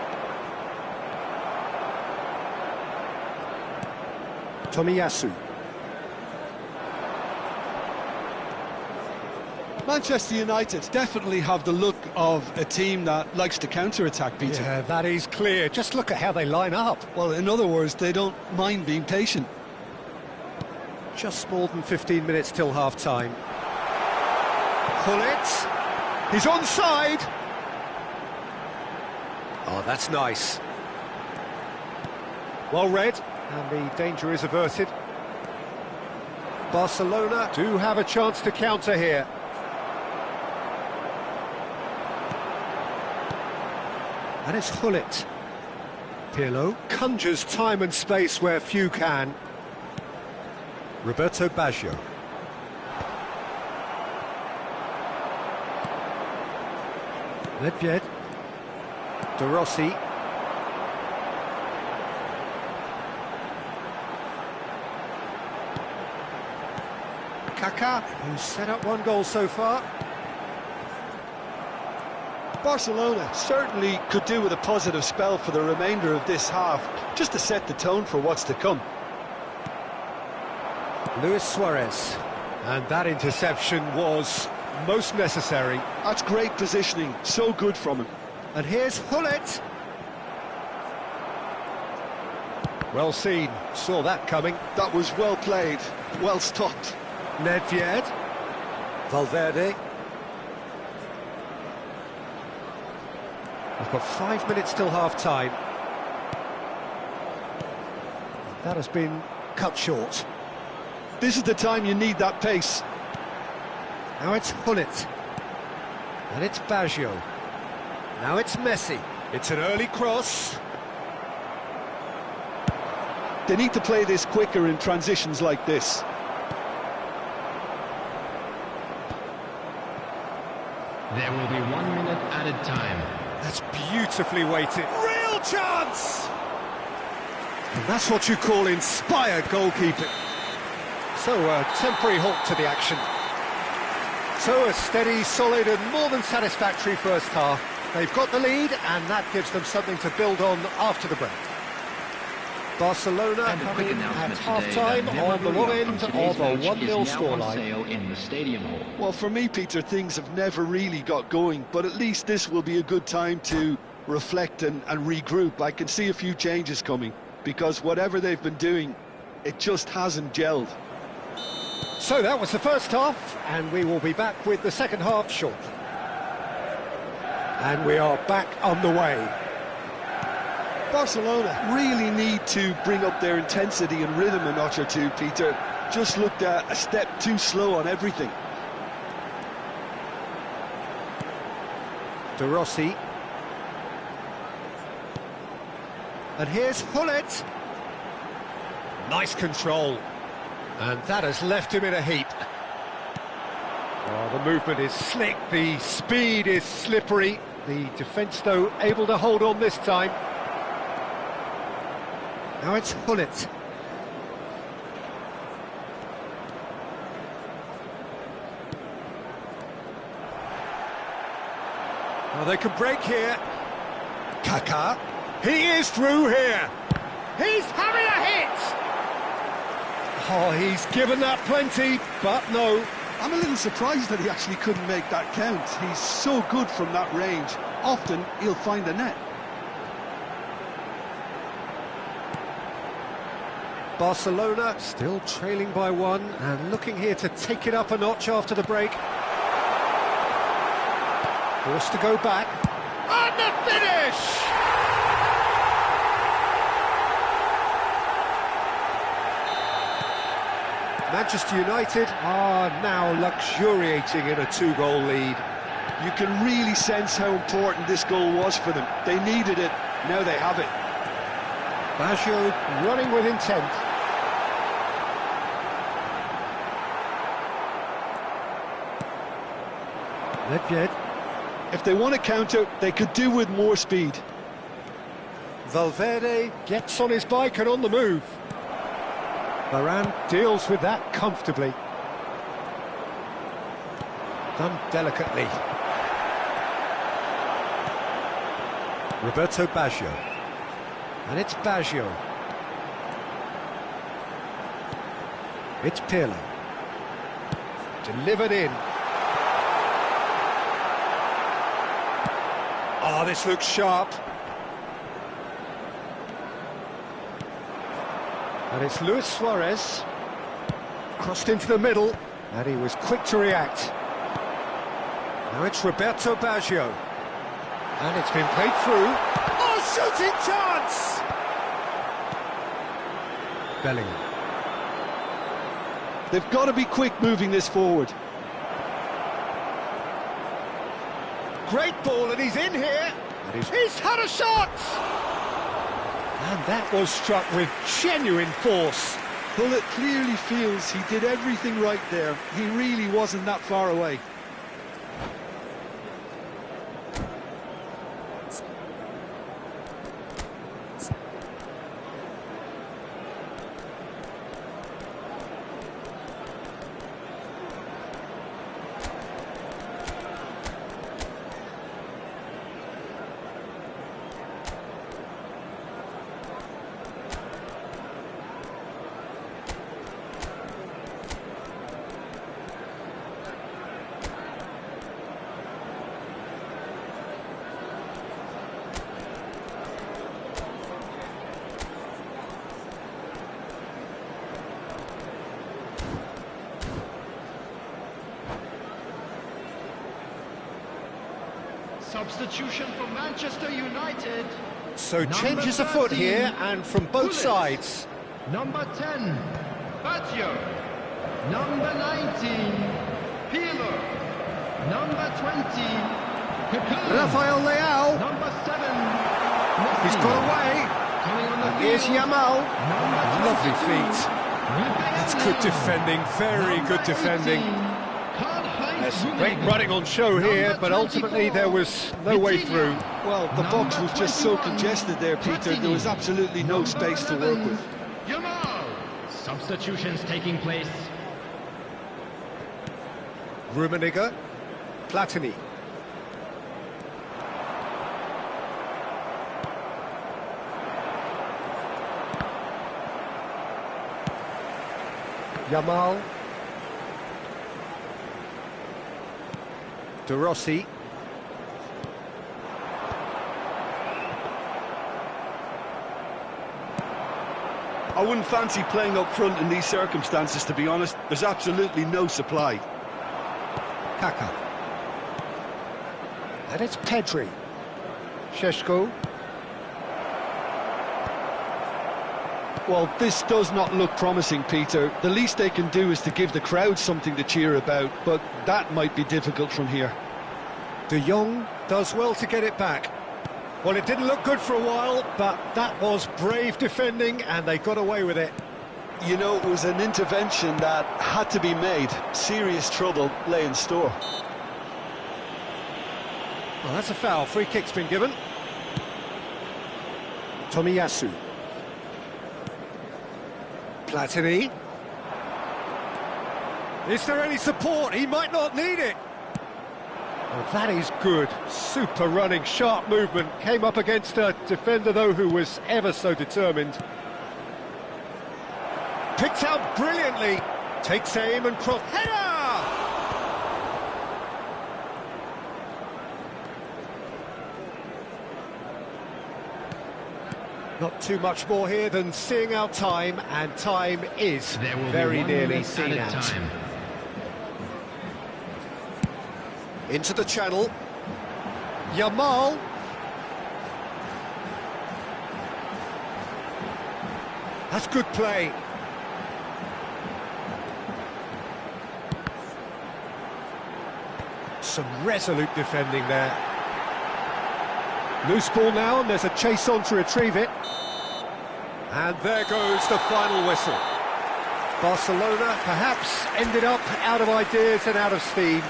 S1: Tomiyasu.
S2: Manchester United definitely have the look of a team that likes to counter-attack, Peter.
S1: Yeah, that is clear. Just look at how they line up.
S2: Well, in other words, they don't mind being patient.
S1: Just more than 15 minutes till half-time. Gullit. He's onside. Oh, that's nice. Well read, and the danger is averted. Barcelona do have a chance to counter here. And it's Gullit. Pirlo conjures time and space where few can. Roberto Baggio. Nedved. De Rossi. Kaká, who's set up one goal so far.
S2: Barcelona certainly could do with a positive spell for the remainder of this half, just to set the tone for what's to come.
S1: Luis Suarez. And that interception was most necessary.
S2: That's great positioning, so good from him.
S1: And here's Gullit. Well seen, saw that coming.
S2: That was well played, well stopped.
S1: Nedved. Valverde. We've got 5 minutes till half-time. That has been cut short.
S2: This is the time you need that pace.
S1: Now it's Gullit. And it's Baggio. Now it's Messi. It's an early cross.
S2: They need to play this quicker in transitions like this.
S4: There will be 1 minute added time.
S1: That's beautifully weighted. Real chance! And that's what you call inspired goalkeeping. So a temporary halt to the action. So a steady, solid and more than satisfactory first half. They've got the lead and that gives them something to build on after the break. Barcelona
S4: And a quick
S1: coming at
S4: announcement
S1: half-time
S4: today,
S1: on the wrong end of a 1-0 scoreline.
S4: sale in the Stadium Hall.
S2: Well, for me, Peter, things have never really got going, but at least this will be a good time to reflect and regroup. I can see a few changes coming, because whatever they've been doing, it just hasn't gelled.
S1: So that was the first half, and we will be back with the second half shortly. And we are back on the way.
S2: Barcelona really need to bring up their intensity and rhythm a notch or two, Peter. Just looked a step too slow on everything.
S1: De Rossi. And here's Hullet. Nice control. And that has left him in a heap. Oh, the movement is slick, the speed is slippery. The defence, though, able to hold on this time. Now it's Hullet. Well, they can break here. Kaká. He is through here. He's having a hit! Oh, he's given that plenty, but no.
S2: I'm a little surprised that he actually couldn't make that count. He's so good from that range. Often, he'll find the net.
S1: Barcelona still trailing by one and looking here to take it up a notch after the break. Forced to go back. And the finish! Manchester United are now luxuriating in a two-goal lead.
S2: You can really sense how important this goal was for them. They needed it, now they have it.
S1: Baggio running with intent. Nedved.
S2: If they want to counter, they could do with more speed.
S1: Valverde gets on his bike and on the move. Varane deals with that comfortably. Done delicately. Roberto Baggio. And it's Baggio. It's Pirlo. Delivered in. Oh, this looks sharp. And it's Luis Suarez. Crossed into the middle. And he was quick to react. Now it's Roberto Baggio. And it's been played through. Oh, shooting chance! Bellingham.
S2: They've got to be quick moving this forward.
S1: Great ball, and he's in here. And he's had a shot! And that was struck with genuine force.
S2: Hullet clearly feels he did everything right there. He really wasn't that far away.
S4: Substitution for Manchester United.
S1: So changes afoot here, and from both sides.
S4: Number 10, Baggio. Number 19, Pirlo. Number 20, Kaká.
S1: Rafael Leao.
S4: Number 7, Messi.
S1: He's got away.
S4: Coming on the
S1: And here's
S4: field,
S1: Yamal.
S4: number
S1: Lovely
S4: 22,
S1: feet. That's good defending, very good defending. There's some great running on show here, but ultimately there was no way through.
S2: Well, the box was just so congested there, Peter. There was absolutely no space to work with.
S4: Yamal. Substitutions taking place
S1: Rummenigge, Platini. Yamal. De Rossi.
S2: I wouldn't fancy playing up front in these circumstances, to be honest. There's absolutely no supply.
S1: Kaka. And it's Pedri. Šeško.
S2: Well, this does not look promising, Peter. The least they can do is to give the crowd something to cheer about, but that might be difficult from here.
S1: De Jong does well to get it back. Well, it didn't look good for a while, but that was brave defending, and they got away with it.
S2: You know, it was an intervention that had to be made. Serious trouble lay in store.
S1: Well, that's a foul. Free kick's been given. Tomiyasu. Platini. Is there any support? He might not need it. Well, that is good. Super running, sharp movement. Came up against a defender, though, who was ever so determined. Picked out brilliantly. Takes aim and cross. Header! Not too much more here than seeing out time, and time is very nearly seen out.
S4: Time.
S1: Into the channel. Yamal. That's good play. Some resolute defending there. Loose ball now, and there's a chase on to retrieve it. And there goes the final whistle. Barcelona perhaps ended up out of ideas and out of steam.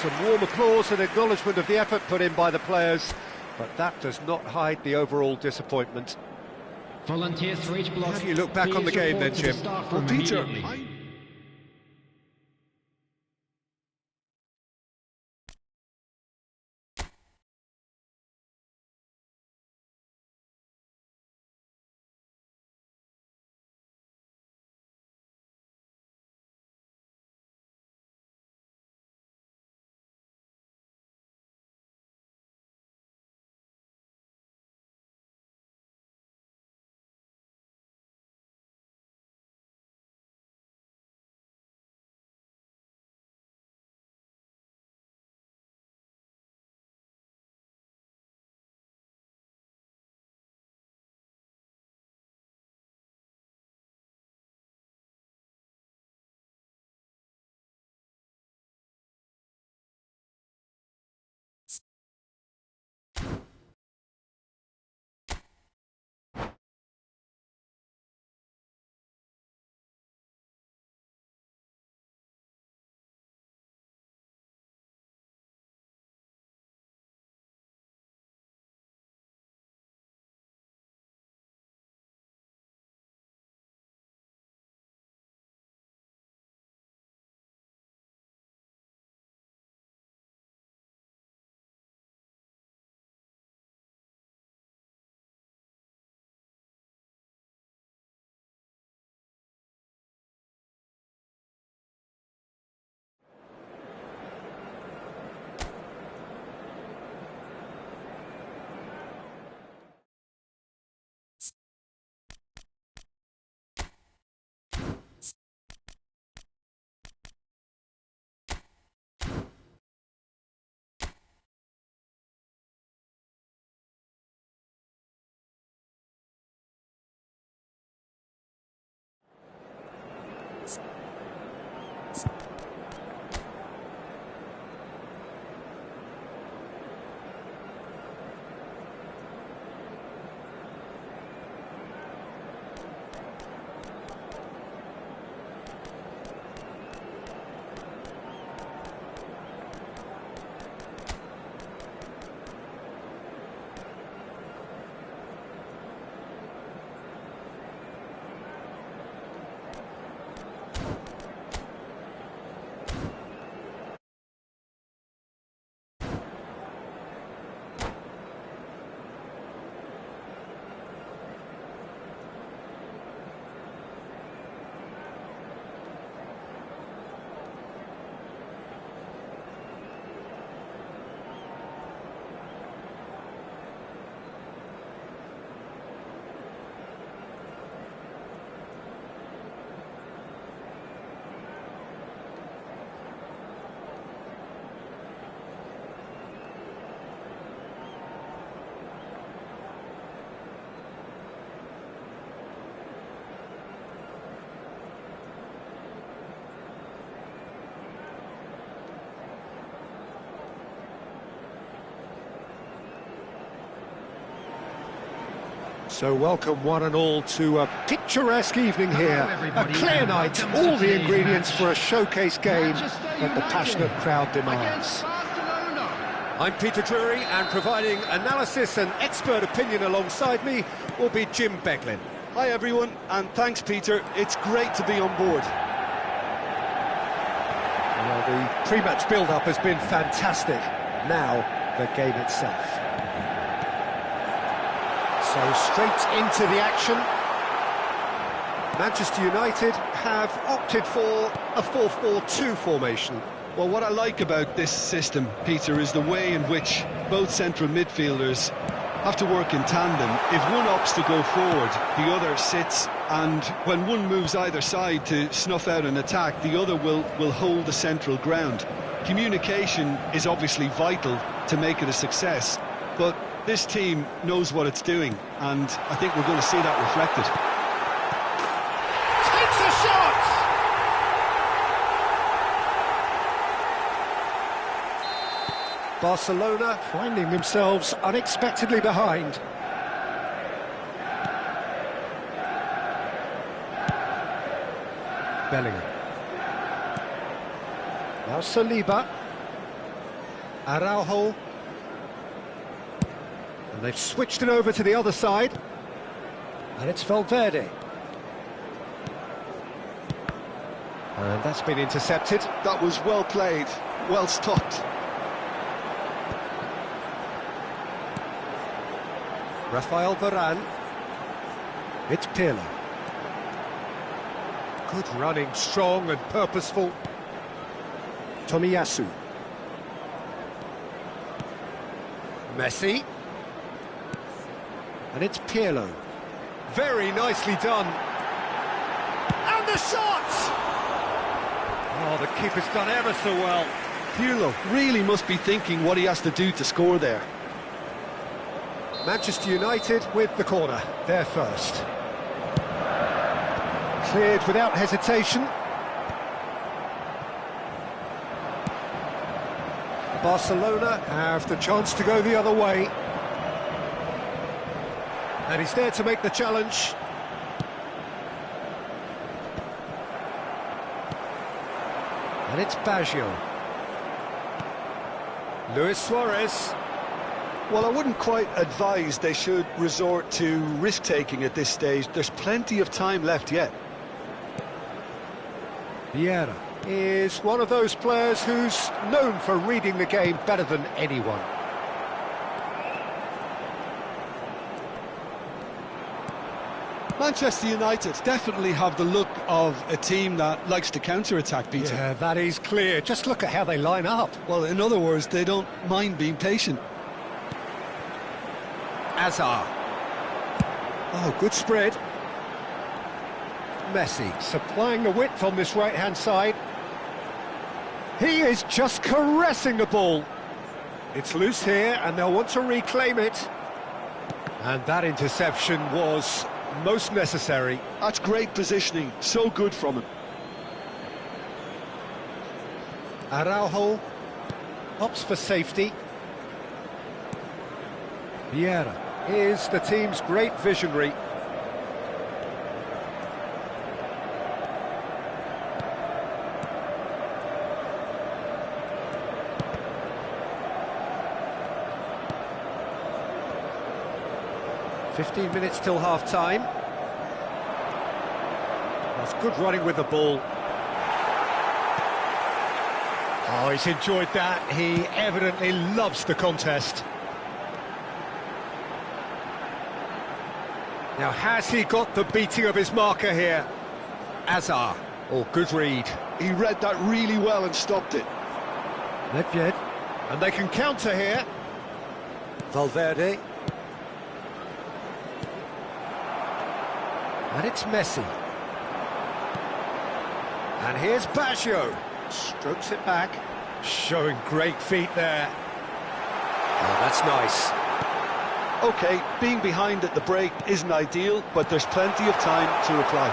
S1: Some warm applause and acknowledgement of the effort put in by the players, but that does not hide the overall disappointment.
S4: Volunteers for each block.
S1: How do you look back on the game then, Jim?
S2: Well, Peter,
S1: So welcome one and all to a picturesque evening here. A clear night, all the ingredients for a showcase game that the passionate crowd demands. I'm Peter Drury, and providing analysis and expert opinion alongside me will be Jim Beglin.
S2: Hi everyone, and thanks Peter, it's great to be on board.
S1: Well, the pre-match build-up has been fantastic. Now, the game itself. So straight into the action. Manchester United have opted for a 4-4-2 formation.
S2: Well, what I like about this system, Peter, is the way in which both central midfielders have to work in tandem. If one opts to go forward, the other sits, and when one moves either side to snuff out an attack, the other will hold the central ground. Communication is obviously vital to make it a success, but this team knows what it's doing, and I think we're going to see that reflected.
S1: Takes a shot! Barcelona finding themselves unexpectedly behind. Bellingham. Now Saliba. Araujo. And they've switched it over to the other side. And it's Valverde. And that's been intercepted.
S2: That was well played, well stopped.
S1: Rafael Varane. It's Pirlo. Good running, strong and purposeful. Tomiyasu. Messi. And it's Pirlo. Very nicely done. And the shot! Oh, the keeper's done ever so well.
S2: Pirlo really must be thinking what he has to do to score there.
S1: Manchester United with the corner, they're first. Cleared without hesitation. Barcelona have the chance to go the other way. And he's there to make the challenge. And it's Baggio. Luis Suarez.
S2: Well, I wouldn't quite advise they should resort to risk-taking at this stage. There's plenty of time left yet.
S1: Vieira is one of those players who's known for reading the game better than anyone.
S2: Manchester United definitely have the look of a team that likes to counter-attack, Peter.
S1: Yeah, that is clear. Just look at how they line up.
S2: Well, in other words, they don't mind being patient.
S1: Hazard. Oh, good spread. Messi supplying the width on this right-hand side. He is just caressing the ball. It's loose here, and they'll want to reclaim it. And that interception was most necessary.
S2: That's great positioning, so good from him.
S1: Araujo opts for safety. Vieira is the team's great visionary. "15 minutes till half-time. That's good running with the ball. Oh, he's enjoyed that. He evidently loves the contest. Now, has he got the beating of his marker here? Hazard. Oh, good read.
S2: He read that really well and stopped it.
S1: Nedved. And they can counter here. Valverde. And it's Messi. And here's Baggio. Strokes it back. Showing great feet there. Oh, that's nice.
S2: OK, being behind at the break isn't ideal, but there's plenty of time to reply.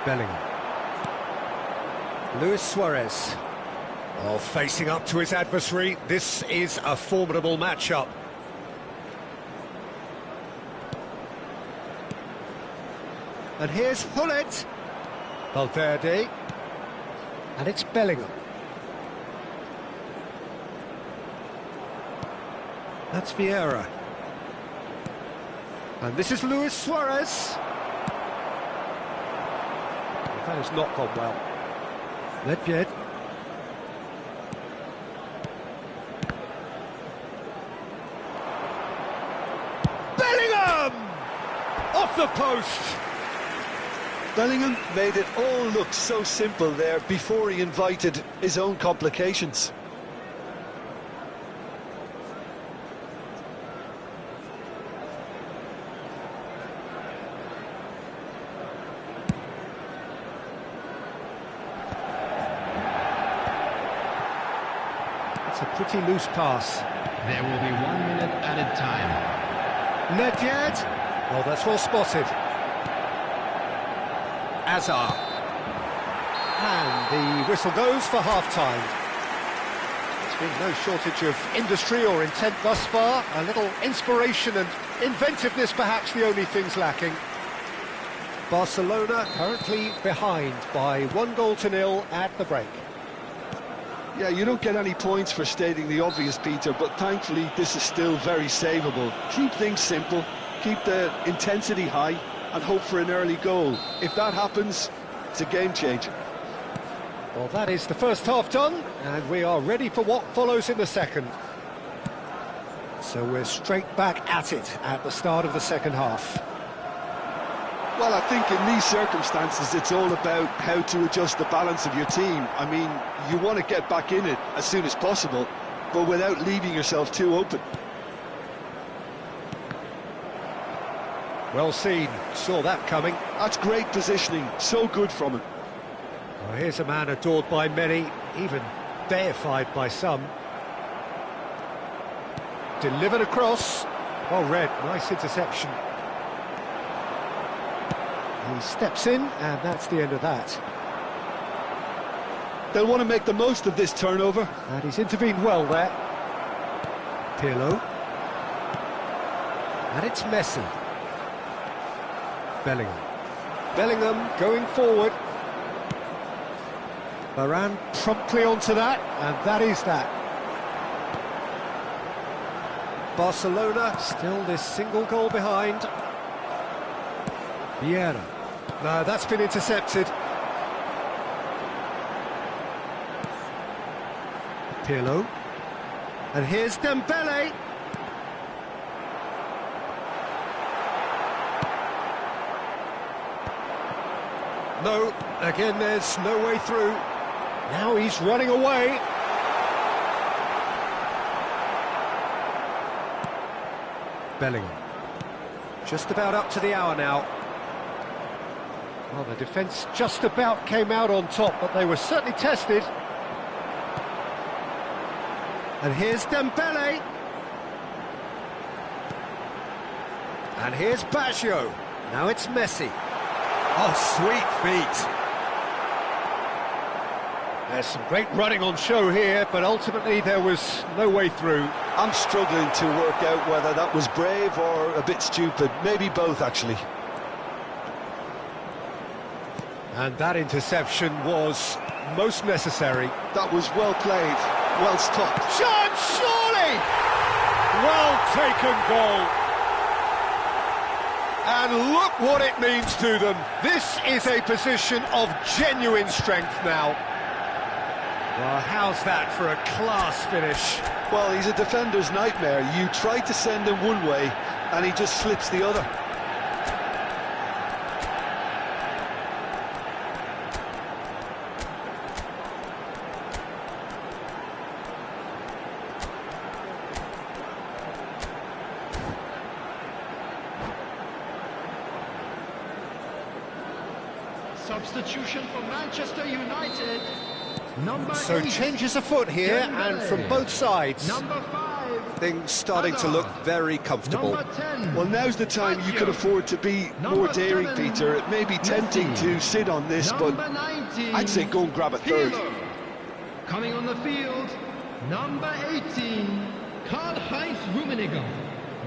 S1: Bellingham. Luis Suarez. Oh, facing up to his adversary. This is a formidable matchup. And here's Hullet. Valverde. And it's Bellingham. That's Vieira. And this is Luis Suarez. That has not gone well. Nedved. Bellingham! Off the post!
S2: Bellingham made it all look so simple there before he invited his own complications.
S1: It's a pretty loose pass.
S4: There will be 1 minute added time.
S1: Nedved. Well, that's well spotted. Azar. And the whistle goes for half-time. There's been no shortage of industry or intent thus far. A little inspiration and inventiveness, perhaps the only things lacking. Barcelona currently behind by 1-0 at the break.
S2: Yeah, you don't get any points for stating the obvious, Peter, but thankfully this is still very savable. Keep things simple, keep the intensity high, and hope for an early goal. If that happens, it's a game changer.
S1: Well, that is the first half done, and we are ready for what follows in the second. So we're straight back at it at the start of the second half.
S2: Well, I think in these circumstances it's all about how to adjust the balance of your team. I mean, you want to get back in it as soon as possible, but without leaving yourself too open.
S1: Well seen, saw that coming.
S2: That's great positioning, so good from him.
S1: Well, here's a man adored by many, even deified by some. Delivered across. Well read, nice interception. He steps in, and that's the end of that.
S2: They'll want to make the most of this turnover.
S1: And he's intervened well there. Pirlo. And it's Messi. Bellingham. Bellingham going forward. Varane promptly onto that, and that is that. Barcelona still this single goal behind. Vieira. No, that's been intercepted. Pirlo. And here's Dembele. No, again there's no way through. Now he's running away. Bellingham. Just about up to the hour now. Well, the defence just about came out on top, but they were certainly tested. And here's Dembele. And here's Baggio. Now it's Messi. Oh, sweet feet. There's some great running on show here, but ultimately there was no way through.
S2: I'm struggling to work out whether that was brave or a bit stupid. Maybe both, actually.
S1: And that interception was most necessary.
S2: That was well played, well stopped.
S1: John Surely! Well taken goal. And look what it means to them. This is a position of genuine strength now. Well, how's that for a class finish?
S2: Well, he's a defender's nightmare. You try to send him one way, and he just slips the other.
S5: Substitution for Manchester United. Number
S1: So
S5: 8.
S1: changes afoot here,
S5: Dembele.
S1: and from both sides.
S5: Number 5.
S1: Things starting to look very comfortable.
S5: Number 10.
S2: Well, now's the time you could afford to be more daring, Peter. It may be tempting to sit on this, but
S5: Number 19.
S2: I'd say go and grab a third.
S5: Pirlo. Coming on the field, number 18, Karl-Heinz Rummenigge.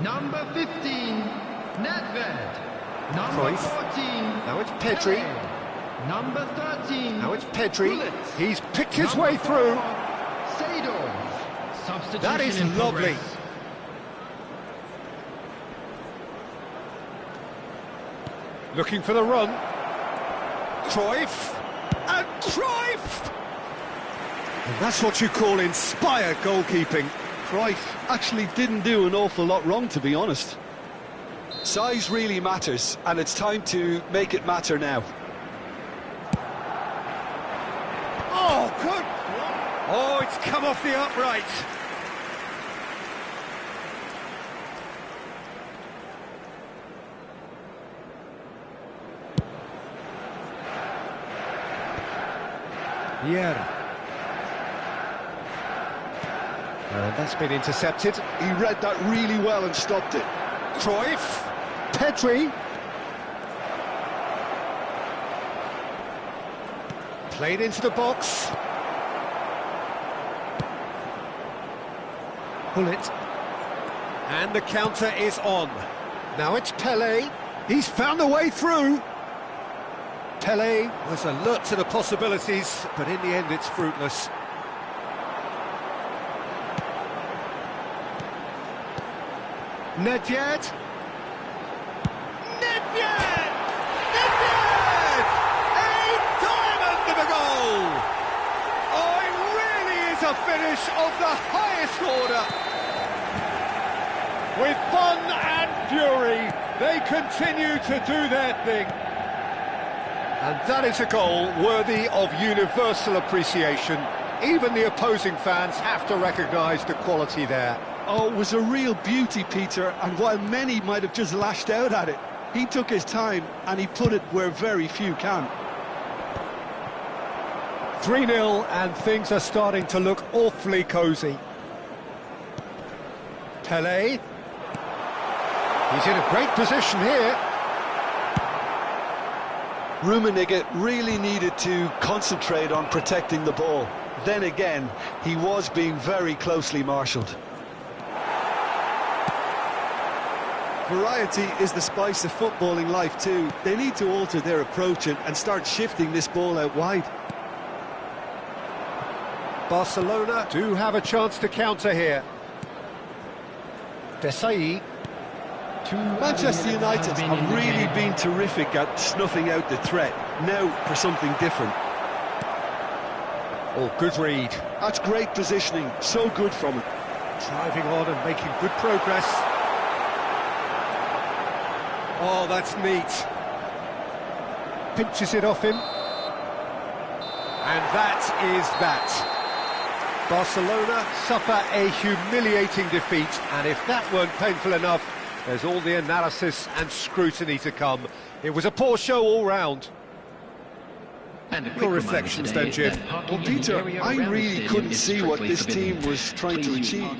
S5: Number 15, Nedved. Number
S1: Cruyff.
S5: 14.
S1: Now it's Pedri.
S5: Pele. Number 13.
S1: Now it's Pedri.
S5: Gullit.
S1: He's picked his
S5: Number
S1: way
S5: 4,
S1: through.
S5: Seedorf. Substitution
S1: That is
S5: in
S1: lovely.
S5: progress.
S1: Looking for the run. Cruyff. And Cruyff! And that's what you call inspired goalkeeping.
S2: Cruyff actually didn't do an awful lot wrong, to be honest. Size really matters, and it's time to make it matter now.
S1: Oh, good! Oh, it's come off the upright. Vieira. And that's been intercepted.
S2: He read that really well and stopped it.
S1: Cruyff. Pedri. Played into the box. Gullit. And the counter is on. Now it's Pele. He's found a way through. Pele was alert to the possibilities, but in the end it's fruitless. Nedved. Nedved! Nedved! A diamond of a goal! Oh, it really is a finish of the highest order. With fun and fury, they continue to do their thing. And that is a goal worthy of universal appreciation. Even the opposing fans have to recognise the quality there.
S2: Oh, it was a real beauty, Peter, and while many might have just lashed out at it, he took his time and he put it where very few can.
S1: 3-0 and things are starting to look awfully cosy. Pele. He's in a great position here.
S2: Rummenigge really needed to concentrate on protecting the ball. Then again, he was being very closely marshalled. Variety is the spice of footballing life too. They need to alter their approach and start shifting this ball out wide.
S1: Barcelona do have a chance to counter here. Desailly.
S2: Manchester United have really been terrific at snuffing out the threat. Now for something different.
S1: Oh, good read.
S2: That's great positioning, so good from him.
S1: Driving on and making good progress. Oh, that's neat. Pinches it off him. And that is that. Barcelona suffer a humiliating defeat, and if that weren't painful enough, there's all the analysis and scrutiny to come. It was a poor show all round.
S4: And
S1: Your reflections then, Jim?
S2: Well, Peter, I really couldn't see what this team was trying to achieve.